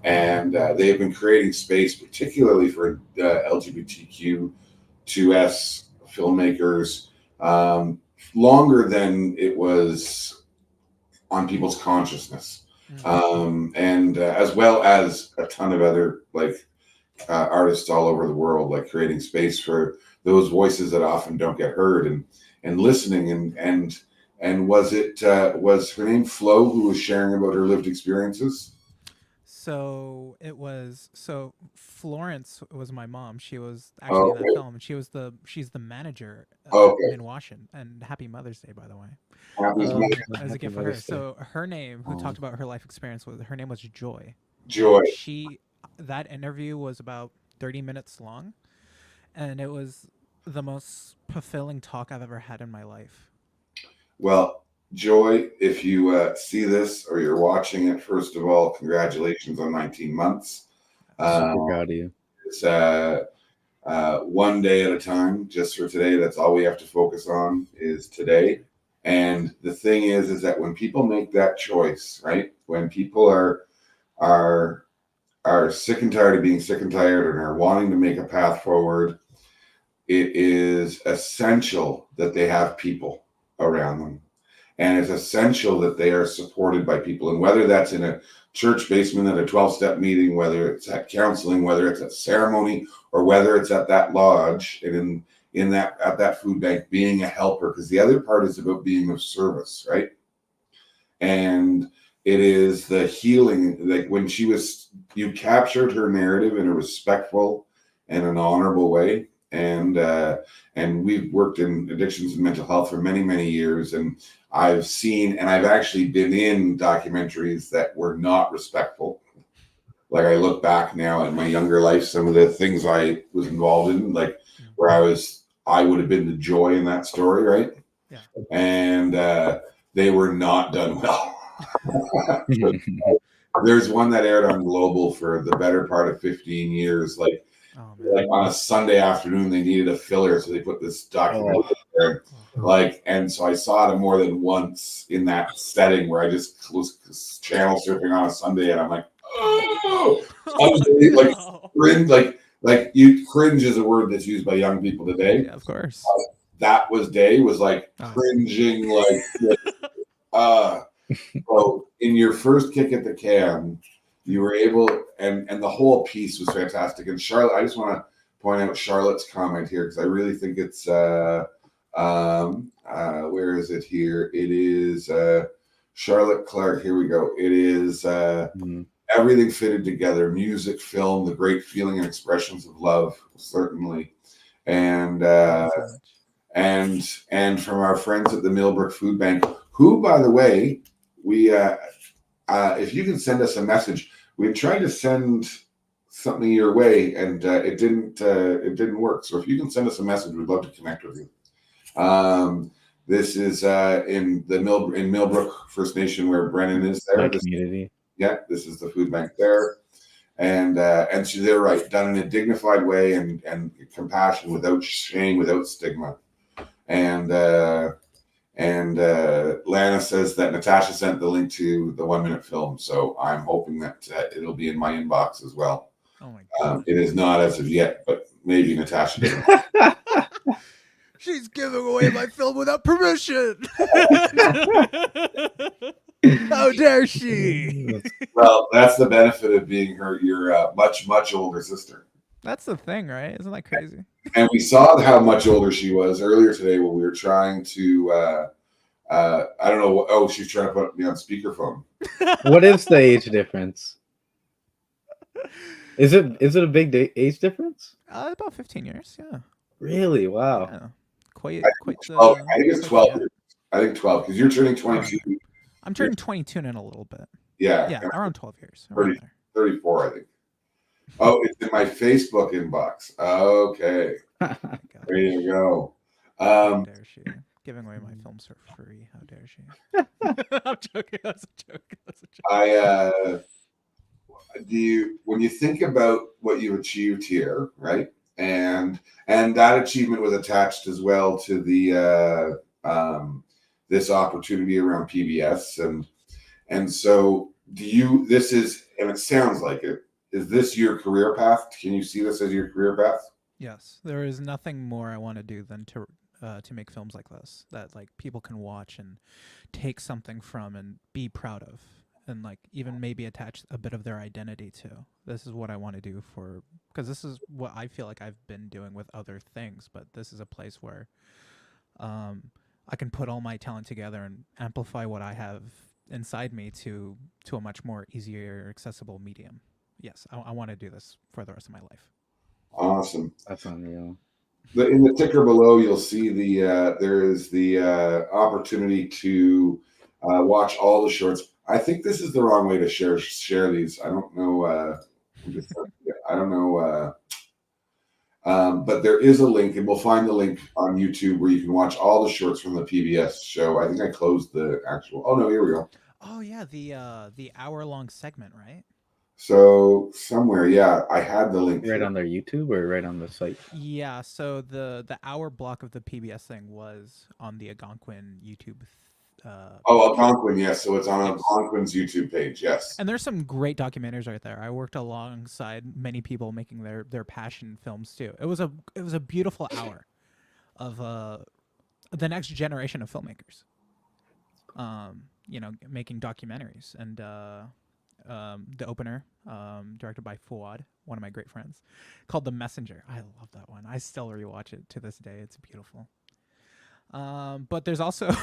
And they've been creating space, particularly for LGBTQ2S filmmakers, longer than it was on people's consciousness, and as well as a ton of other artists all over the world, like creating space for those voices that often don't get heard, and listening, and was her name Flo, who was sharing about her lived experiences? So Florence was my mom. She was actually in that film, and she's the manager at Minwaashin. And Happy Mother's Day, by the way. As a gift for her. So her name, who talked about her life experience, her name was Joy. Joy. That interview was about 30 minutes long, and it was the most fulfilling talk I've ever had in my life. Well, Joy, if you see this or you're watching it, first of all, congratulations on 19 months. Super proud of you. It's one day at a time. Just for today, that's all we have to focus on is today. And the thing is that when people make that choice, right? When people are sick and tired of being sick and tired and are wanting to make a path forward, it is essential that they have people around them. And it's essential that they are supported by people. And whether that's in a church basement at a 12-step meeting, whether it's at counseling, whether it's at ceremony, or whether it's at that lodge and at that food bank, being a helper, because the other part is about being of service, right? And it is the healing, like when you captured her narrative in a respectful and an honorable way. And we've worked in addictions and mental health for many, many years. And I've seen, and I've actually been in documentaries that were not respectful. Like I look back now at my younger life, some of the things I was involved in, like where I would have been the Joy in that story, right? Yeah. And they were not done well. There's one that aired on Global for the better part of 15 years, like on a Sunday afternoon, they needed a filler, so they put this documentary there. And so I saw it more than once in that setting where I just was channel surfing on a Sunday, and I'm like, oh, cringe is a word that's used by young people today. Yeah, of course. That was like cringing, so in your first kick at the can, you were able, and the whole piece was fantastic. And Charlotte, I just want to point out Charlotte's comment here, because I really think it's, where is it here? It is Charlotte Clark. Here we go. It is everything fitted together: music, film, the great feeling and expressions of love, certainly. And from our friends at the Millbrook Food Bank, who, by the way, we if you can send us a message, we tried to send something your way, and it didn't work. So if you can send us a message, we'd love to connect with you. This is in Millbrook First Nation, where Brennan is there. Community. This is the food bank there, and so they're right, done in a dignified way and compassion, without shame, without stigma, and Lana says that Natasha sent the link to the 1-minute film, so I'm hoping that it'll be in my inbox as well. Oh my God. It is not as of yet, but maybe Natasha did. She's giving away my film without permission. How dare she? Well, that's the benefit of being your much, much older sister. That's the thing, right? Isn't that crazy? And we saw how much older she was earlier today when we were trying to, I don't know. Oh, she's trying to put me on speakerphone. What is the age difference? Is it a big age difference? About 15 years, yeah. Really? Wow. Yeah. Quite. I think it's 12 years. I think 12, because you're turning 22. I'm turning 22 in a little bit. Yeah. Yeah, around 12 years. 34, I think. Oh, it's in my Facebook inbox. Okay. There you go. How dare she? Giving away my films for free. How dare she? I'm joking. That's a joke. When you think about what you've achieved here, right? And that achievement was attached as well to the this opportunity around PBS, and so and it sounds like it. Is this your career path? Can you see this as your career path? Yes, there is nothing more I want to do than to make films like this that like people can watch and take something from and be proud of, and like even maybe attach a bit of their identity to. This is what I want to do because this is what I feel like I've been doing with other things, but this is a place where I can put all my talent together and amplify what I have inside me to a much more easier accessible medium. Yes, I want to do this for the rest of my life. Awesome. That's unreal. In the ticker below, you'll see there is the opportunity to watch all the shorts. I think this is the wrong way to share these. I don't know. I don't know. But there is a link, and we'll find the link on YouTube where you can watch all the shorts from the PBS show. I think I closed the actual. Oh no, here we go. Oh yeah, the hour-long segment, right? So somewhere, yeah, I had the link right on their YouTube or right on the site. Yeah, so the hour block of the PBS thing was on the Algonquin YouTube. Algonquin, yes. So it's on Algonquin's YouTube page, yes. And there's some great documentaries right there. I worked alongside many people making their passion films too. It was a beautiful hour of the next generation of filmmakers. Making documentaries, and the opener, directed by Fuad, one of my great friends, called The Messenger. I love that one. I still rewatch it to this day. It's beautiful. But there's also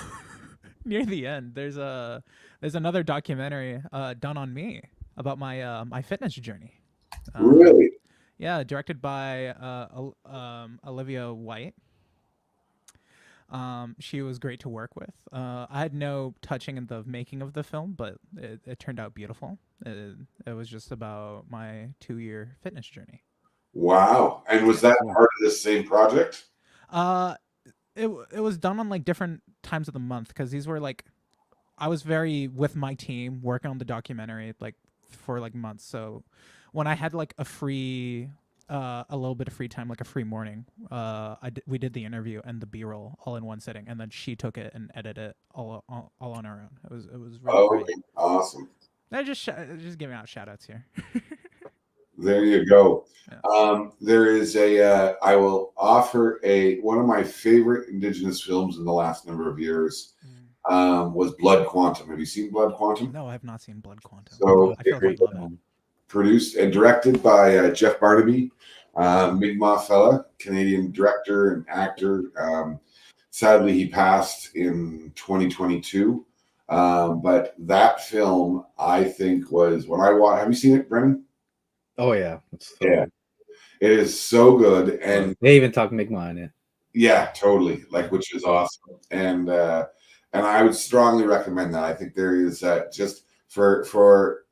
near the end, there's another documentary done on me about my fitness journey. Really? Yeah, directed by Olivia White. She was great to work with. I had no touching in the making of the film, but it turned out beautiful. It was just about my 2-year fitness journey. Wow. And was that part of this same project? It was done on like different times of the month, because these were like, I was very with my team working on the documentary like for like months. So when I had like a little bit of free time, like a free morning, we did the interview and the B-roll all in one sitting, and then she took it and edited it all on her own. It was really great. Awesome. I just giving out shout outs here. There you go. Yeah. There is I will offer one of my favorite Indigenous films in the last number of years was Blood Quantum. Have you seen Blood Quantum? No, I have not seen Blood Quantum. So I feel like I love it. Produced and directed by Jeff Barnaby, Mi'kmaq fella, Canadian director and actor. Sadly, he passed in 2022. But that film, I think, was when I watched. Have you seen it, Brennan? Oh yeah, It is so good, and they even talk Mi'kmaq in it. Yeah, totally. Like, which is awesome, and I would strongly recommend that. I think there is just for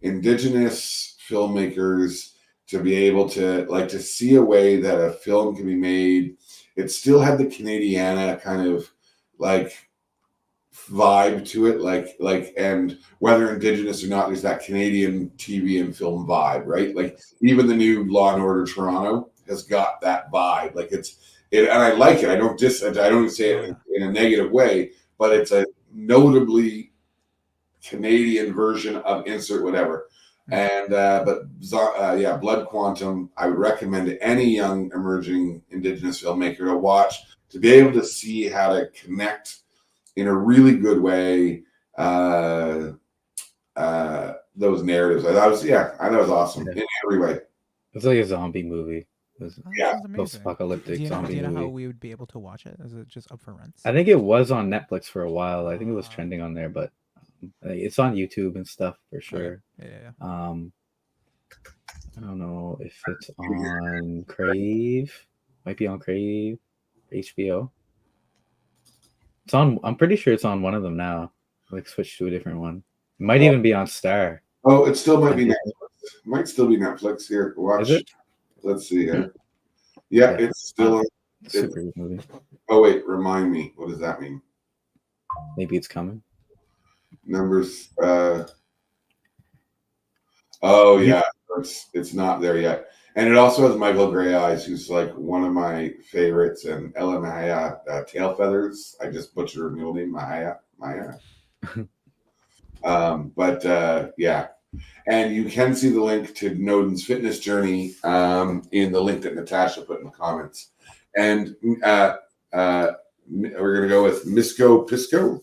Indigenous filmmakers to be able to see a way that a film can be made. It still had the Canadiana kind of like vibe to it, and whether Indigenous or not, there's that Canadian TV and film vibe, right? Like even the new Law and Order Toronto has got that vibe. Like and I like it. I don't say it in a negative way, but it's a notably Canadian version of insert whatever. And Blood Quantum, I would recommend to any young emerging Indigenous filmmaker to watch, to be able to see how to connect in a really good way those narratives. I thought it was awesome in every way. It's like a zombie movie. Yeah, post-apocalyptic zombie Do you know movie. how we would be able to watch it? Is it just up for rents? I think it was on Netflix for a while. I think it was trending on there, but it's on YouTube and stuff for sure. Yeah. I don't know if it's on Crave. Might be on Crave, HBO. It's on. I'm pretty sure it's on one of them now. Like switch to a different one. It might even be on Star. Oh, it still might be Netflix. It might still be Netflix. Here, watch. Is it? Let's see here. Yeah, it's still on. Super good movie. Oh wait, remind me. What does that mean? Maybe it's coming. Numbers. Oh yeah, it's not there yet. And it also has Michael Grey Eyes, who's like one of my favorites, and Ella Mahaya Tail Feathers. I just butchered her middle name, Mahaya. Yeah. And you can see the link to Nodin's fitness journey in the link that Natasha put in the comments. And we're going to go with Misco Pisco.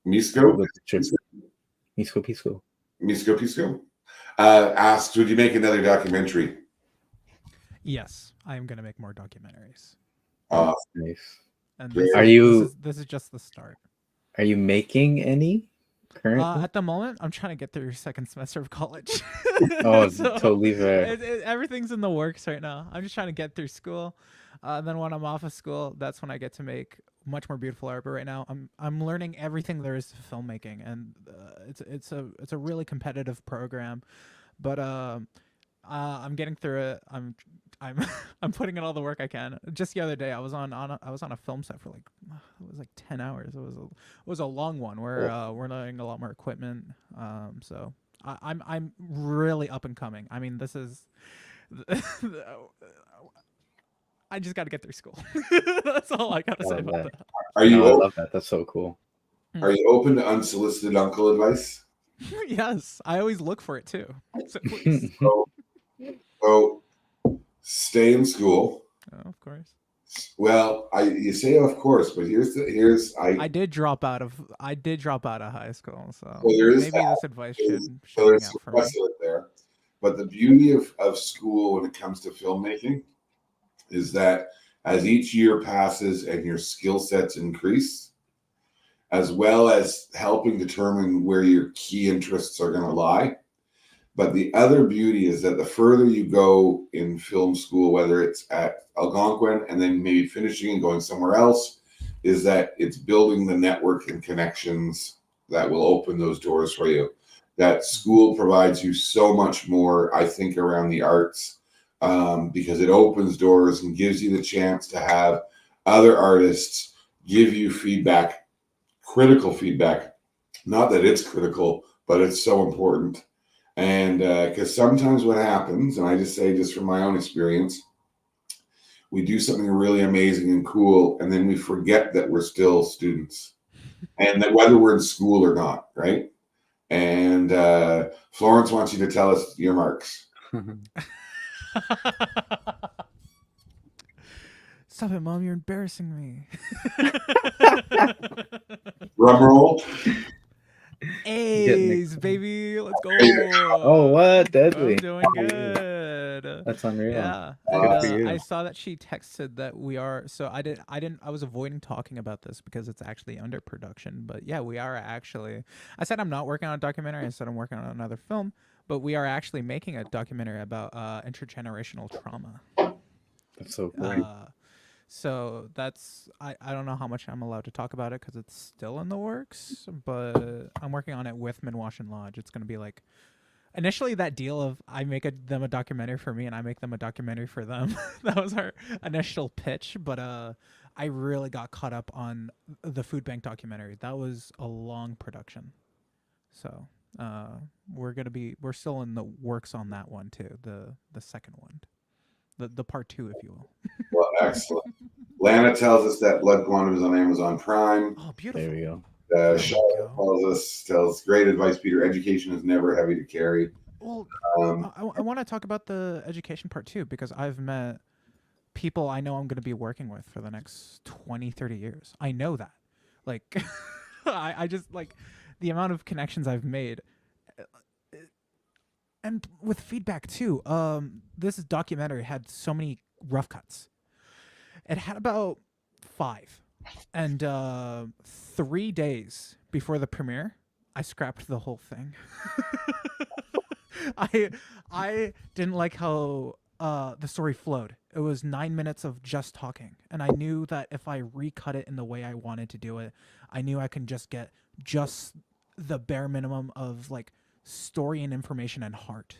Misco Pisco asked, would you make another documentary? Yes, I am going to make more documentaries. Nice. And this is just the start. Are you making any currently? At the moment, I'm trying to get through second semester of college. Oh, So totally fair. everything's in the works right now. I'm just trying to get through school. Then when I'm off of school, that's when I get to make much more beautiful art. But right now, I'm learning everything there is to filmmaking, and it's a really competitive program. But I'm getting through it. I'm putting in all the work I can. Just the other day, I was on a film set for it was like 10 hours. It was a long one where we're learning a lot more equipment. So I'm really up and coming. I mean, this is. I just got to get through school. That's all I got to say about that. Are you? I love that. That's so cool. Are you open to unsolicited uncle advice? Yes, I always look for it too. So please. So stay in school. Oh, of course. Well, you say of course, but I did drop out of high school, so there is maybe this advice should there's out some for me. precedent there. But the beauty of school when it comes to filmmaking is that as each year passes and your skill sets increase, as well as helping determine where your key interests are going to lie. But the other beauty is that the further you go in film school, whether it's at Algonquin and then maybe finishing and going somewhere else, is that it's building the network and connections that will open those doors for you. That school provides you so much more, I think, around the arts, because it opens doors and gives you the chance to have other artists give you feedback, critical feedback. Not that it's critical, but it's so important. And because sometimes what happens, and I just say just from my own experience, we do something really amazing and cool, and then we forget that we're still students, and that whether we're in school or not, right? And Florence wants you to tell us your marks. Stop it, Mom! You're embarrassing me. Drum roll. A's, baby, let's go. Oh, what? Deadly. I'm doing good. That's unreal. Yeah. Good for you. I saw that she texted that we are. So I was avoiding talking about this because it's actually under production. But yeah, we are actually. I said I'm not working on a documentary. I said I'm working on another film. But we are actually making a documentary about intergenerational trauma. That's so cool. So that's I don't know how much I'm allowed to talk about it because it's still in the works, but I'm working on it with Minwaashin Lodge. It's going to be like initially that deal of I make them a documentary for me and I make them a documentary for them. That was our initial pitch, but I really got caught up on the food bank documentary. That was a long production. So we're still in the works on that one too, the second one. The part 2, if you will. Well, excellent. Lana tells us that Blood Quantum is on Amazon Prime. Oh, beautiful. There we go. Charlotte tells great advice, Peter. Education is never heavy to carry. Well, I want to talk about the education part too, because I've met people I know I'm going to be working with for the next 20, 30 years. I know that. Like, I just, like, the amount of connections I've made. And with feedback too, this documentary had so many rough cuts. It had about 5, and 3 days before the premiere, I scrapped the whole thing. I didn't like how the story flowed. It was 9 minutes of just talking, and I knew that if I recut it in the way I wanted to do it, I knew I could just get just the bare minimum of like story and information and heart,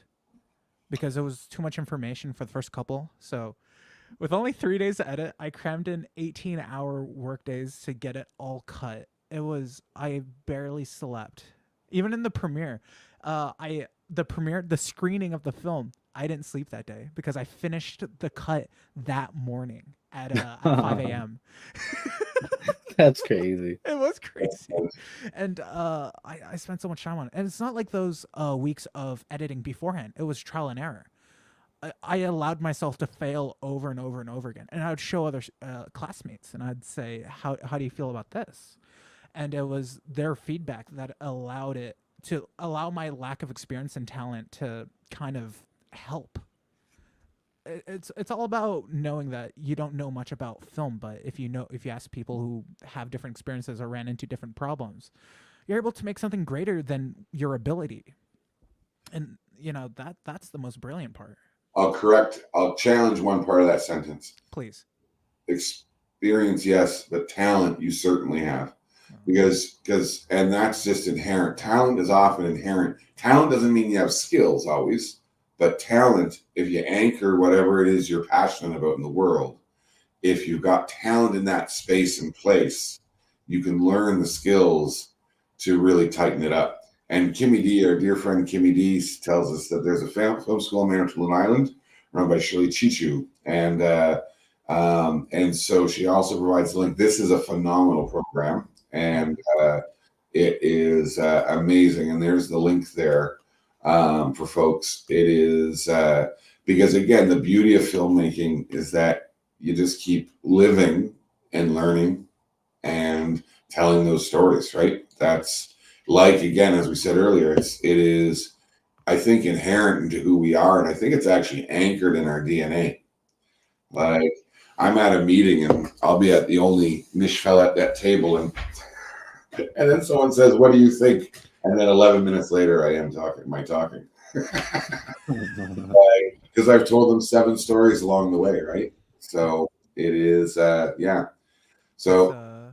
because it was too much information for the first couple. So with only 3 days to edit, I crammed in 18-hour work days to get it all cut. I barely slept. Even in the premiere, the screening of the film, I didn't sleep that day because I finished the cut that morning at 5 a.m. That's crazy. It was crazy. And I spent so much time on it. And it's not like those weeks of editing beforehand. It was trial and error. I allowed myself to fail over and over and over again. And I would show other classmates and I'd say, how do you feel about this? And it was their feedback that allowed it to allow my lack of experience and talent to kind of help. It's all about knowing that you don't know much about film, but if you ask people who have different experiences or ran into different problems, you're able to make something greater than your ability. And that's the most brilliant part. I'll challenge one part of that sentence. Please. Experience, yes, but talent you certainly have. Because and that's just inherent. Talent is often inherent. Talent doesn't mean you have skills always. But talent, if you anchor whatever it is you're passionate about in the world, if you've got talent in that space and place, you can learn the skills to really tighten it up. And Kimmy D, our dear friend Kimmy D, tells us that there's a film school in Manitoulin Island run by Shirley Chichu. And so she also provides the link. This is a phenomenal program, and it is amazing. And there's the link there. For folks, it is because again, the beauty of filmmaking is that you just keep living and learning and telling those stories, right? That's like, again, as we said earlier, it is, I think, inherent into who we are, and I think it's actually anchored in our DNA. Like, I'm at a meeting and I'll be at the only niche fella at that table, and then someone says, "What do you think?" And then 11 minutes later, I am talking. Because I've told them 7 stories along the way, right? So it is, yeah. So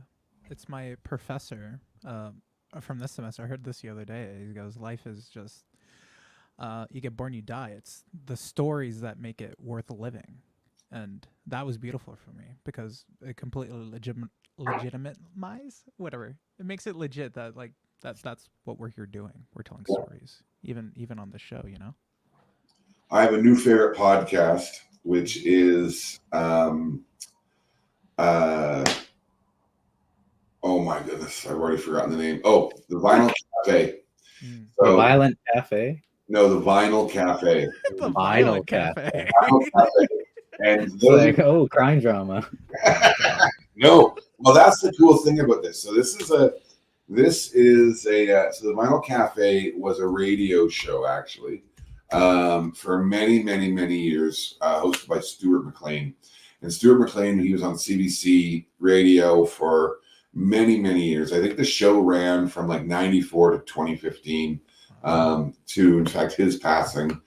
it's my professor from this semester. I heard this the other day. He goes, "Life is just you get born, you die. It's the stories that make it worth living," and that was beautiful for me because it completely legitimize whatever. It makes it legit that like. That's what we're here doing. We're telling stories, even on the show, I have a new favorite podcast, which is oh my goodness, I've already forgotten the name. Oh, the Vinyl Cafe. So, the Violent Cafe? No, the Vinyl Cafe. The Vinyl Cafe. Vinyl Cafe. And it's like, oh, crime drama. No, well, that's the cool thing about this. So This is a so the Vinyl Cafe was a radio show actually for many years, hosted by Stuart McLean. And Stuart McLean, he was on CBC radio for many years. I think the show ran from like 94 to 2015 to, in fact, his passing.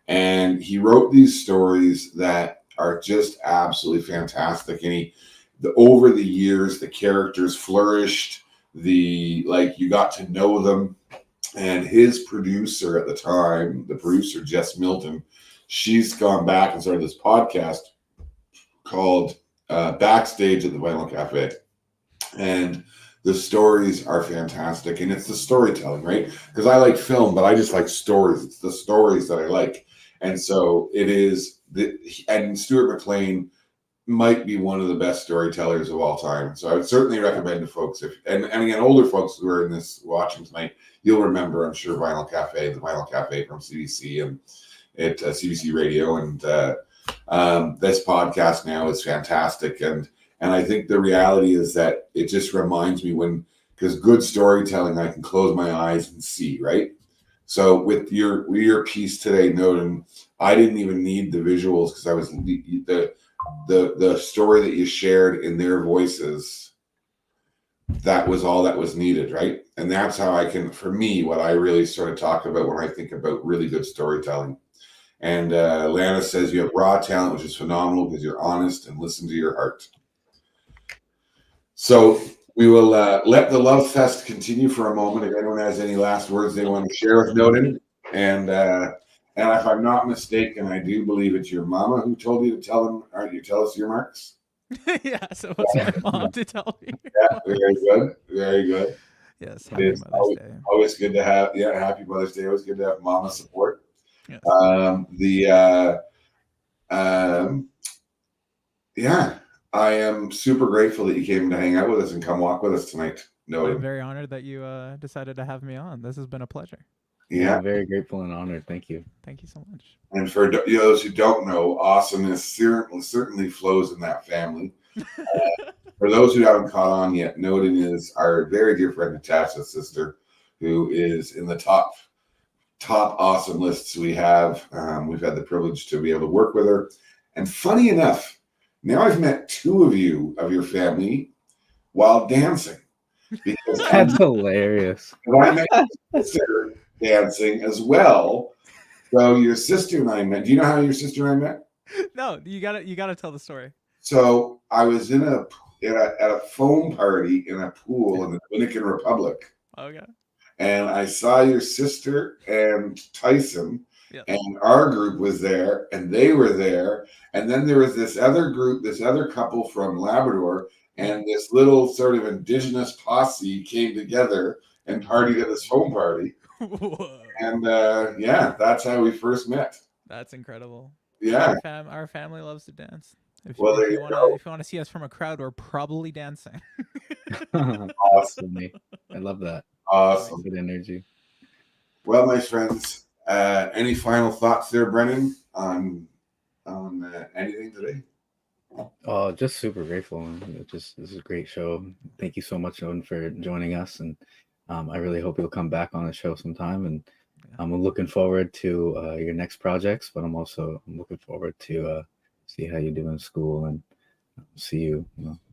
And he wrote these stories that are just absolutely fantastic. And over the years, the characters flourished. You got to know them, and his producer at the time, the producer Jess Milton, she's gone back and started this podcast called Backstage at the Vinyl Cafe, and the stories are fantastic, and it's the storytelling, right? Because I like film, but I just like stories. It's the stories that I like, and so it is. And Stuart McLean might be one of the best storytellers of all time. So I would certainly recommend to folks, and again, older folks who are in this watching tonight, you'll remember, I'm sure, the Vinyl Cafe from CBC and at CBC Radio. And this podcast now is fantastic. And I think the reality is that it just reminds me because good storytelling, I can close my eyes and see, right? So with your piece today, Nodin, I didn't even need the visuals because I was the story that you shared in their voices, that was all that was needed, right? And that's how for me, what I really sort of talk about when I think about really good storytelling. And Lana says you have raw talent, which is phenomenal because you're honest and listen to your heart. So we will let the love fest continue for a moment. If anyone has any last words they want to share with Nodin, and if I'm not mistaken, I do believe it's your mama who told you to tell him, or you tell us your marks. Yeah, so it's my mom to tell me. Yeah, very good. Yes, happy Mother's Day. Always good to have, happy Mother's Day. Always good to have mama support. Yes. I am super grateful that you came to hang out with us and come walk with us tonight. I'm Nodin. very honored that you decided to have me on. This has been a pleasure. Yeah. I'm very grateful and honored. Thank you. Thank you so much. And for those who don't know, awesomeness certainly flows in that family. For those who haven't caught on yet, Nodin is our very dear friend Natasha's sister, who is in the top awesome lists we have. We've had the privilege to be able to work with her. And funny enough, now I've met two of your family while dancing. Because That's hilarious. I met your sister dancing as well. So your sister and I met. Do you know how your sister and I met? No, you gotta tell the story. So I was at a foam party in a pool in the Dominican Republic. Okay. And I saw your sister and Tyson, Yep. and our group was there, and they were there. And then there was this other group, this other couple from Labrador, and this little sort of indigenous posse came together and partied at this foam party. Whoa. And yeah, that's how we first met. That's incredible. Yeah. Our family loves to dance. If Well, you want to see us from a crowd, we're probably dancing. Awesome. I love that. Awesome. Good energy. Well, my friends, any final thoughts there, Brennan, on anything today? Oh, just super grateful. This is a great show. Thank you so much, Nodin, for joining us, and I really hope you'll come back on the show sometime. And I'm looking forward to your next projects, but I'm looking forward to see how you do in school and see you.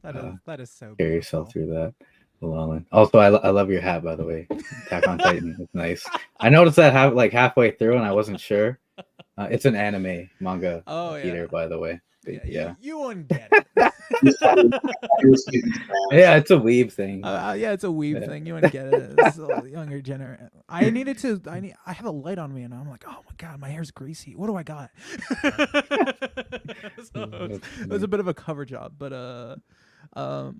That is so carry yourself through that. Along. Also, I love your hat, by the way. Attack on Titan. It's nice. I noticed that halfway through, and I wasn't sure. It's an anime manga theater, by the way. Yeah. You wouldn't get it. Yeah, it's a weeb thing. Yeah, it's a weeb thing. You wouldn't get it. It's a younger generation. I have a light on me, and I'm like, oh my god, my hair's greasy. What do I got? So it was a bit of a cover job, but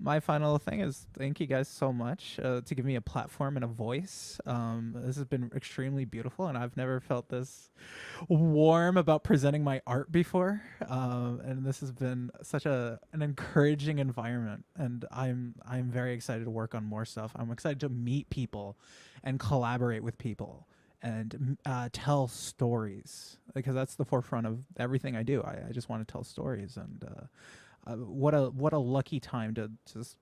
my final thing is thank you guys so much to give me a platform and a voice. This has been extremely beautiful, and I've never felt this warm about presenting my art before. And this has been such an encouraging environment, and I'm very excited to work on more stuff. I'm excited to meet people and collaborate with people and tell stories, because that's the forefront of everything I do. I just want to tell stories, and what a lucky time to just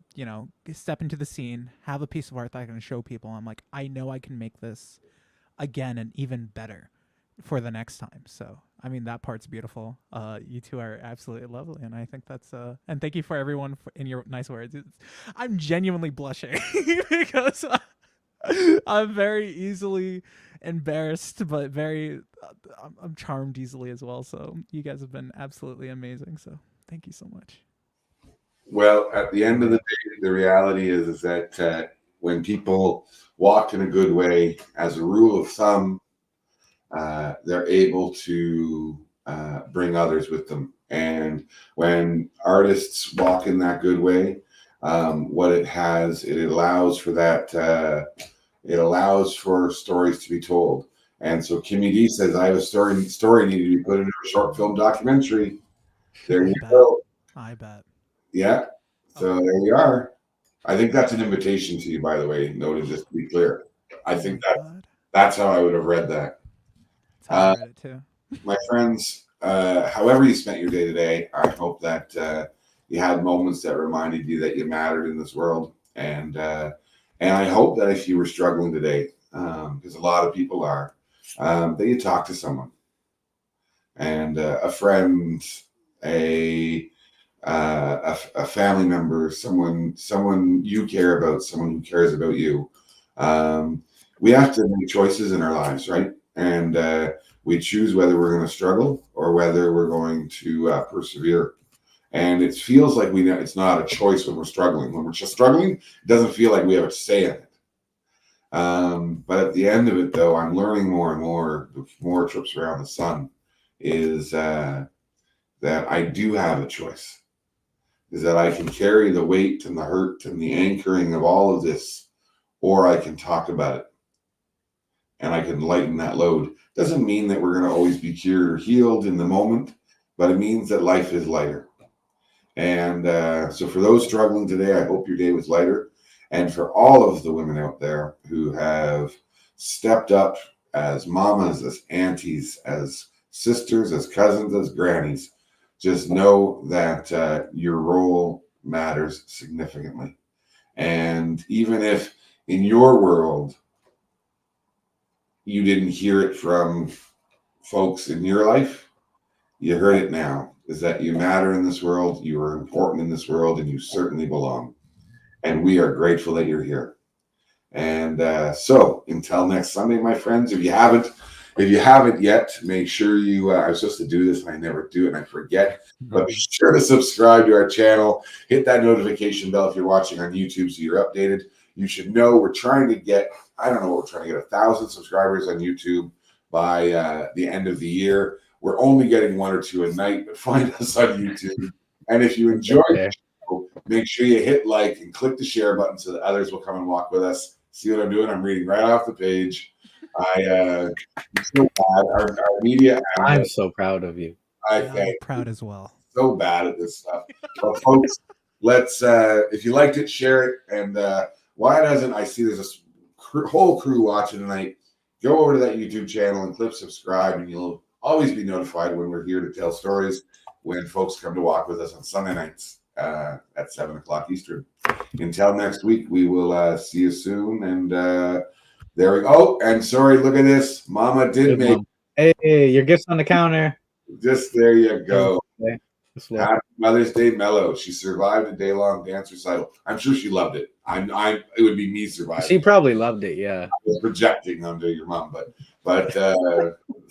step into the scene, have a piece of art that I can show people. I'm like, I know I can make this again and even better for the next time. So I mean, that part's beautiful. You two are absolutely lovely, and I think that's and thank you for everyone in your nice words. I'm genuinely blushing because I'm very easily embarrassed, but I'm charmed easily as well. So you guys have been absolutely amazing. So thank you so much. Well, at the end of the day, the reality is that when people walk in a good way, as a rule of thumb, they're able to bring others with them. And when artists walk in that good way, what it allows for that. It allows for stories to be told. And so Kimmy D says, I have a story needed to be put into a short film documentary. There you go. I bet. Yeah. So there you are. I think that's an invitation to you, by the way, Nodin, just to be clear. I think that's how I would have read that. I read it too. My friends, however you spent your day today, I hope that you had moments that reminded you that you mattered in this world. And I hope that if you were struggling today, because a lot of people are, that you talk to someone, and a friend, a family member, someone you care about, someone who cares about you. We have to make choices in our lives, right? And we choose whether we're going to struggle or whether we're going to persevere. And it feels like it's not a choice when we're struggling. When we're just struggling, it doesn't feel like we have a say in it. But at the end of it, though, I'm learning more and more, the more trips around the sun, is that I do have a choice. Is that I can carry the weight and the hurt and the anchoring of all of this, or I can talk about it. And I can lighten that load. Doesn't mean that we're going to always be cured or healed in the moment, but it means that life is lighter. And so for those struggling today, I hope your day was lighter. And for all of the women out there who have stepped up as mamas, as aunties, as sisters, as cousins, as grannies, just know that your role matters significantly. And even if in your world you didn't hear it from folks in your life, you heard it now, is that you matter in this world, you are important in this world, and you certainly belong. And we are grateful that you're here. And so until next Sunday, my friends, if you haven't yet, make sure you, I was supposed to do this and I never do it and I forget, but be sure to subscribe to our channel, hit that notification bell if you're watching on YouTube so you're updated. You should know we're trying to get, I don't know, we're trying to get 1,000 subscribers on YouTube by the end of the year. We're only getting 1 or 2 a night, but find us on YouTube. And if you enjoy the show, make sure you hit like and click the share button so that others will come and walk with us. See what I'm doing? I'm reading right off the page. I'm so bad. Our media. I'm so proud of you. I'm proud as well. So bad at this stuff. Well, folks, let's. If you liked it, share it. And why doesn't I see there's a whole crew watching tonight? Go over to that YouTube channel and click subscribe, and you'll always be notified when we're here to tell stories. When folks come to walk with us on Sunday nights at 7 o'clock Eastern. Until next week, we will see you soon. And there we go. And sorry, look at this. Mama did make. Hey, your gift's on the counter. Just there you go. Okay. Happy Mother's Day, Mellow. She survived a day-long dance recital. I'm sure she loved it. It would be me surviving. She probably loved it. Yeah. I was projecting onto your mom, but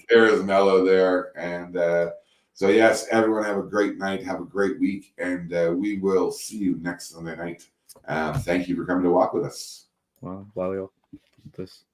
there is Mellow there, and so yes, everyone have a great night, have a great week, and we will see you next Sunday night. Thank you for coming to walk with us. Well, while we this.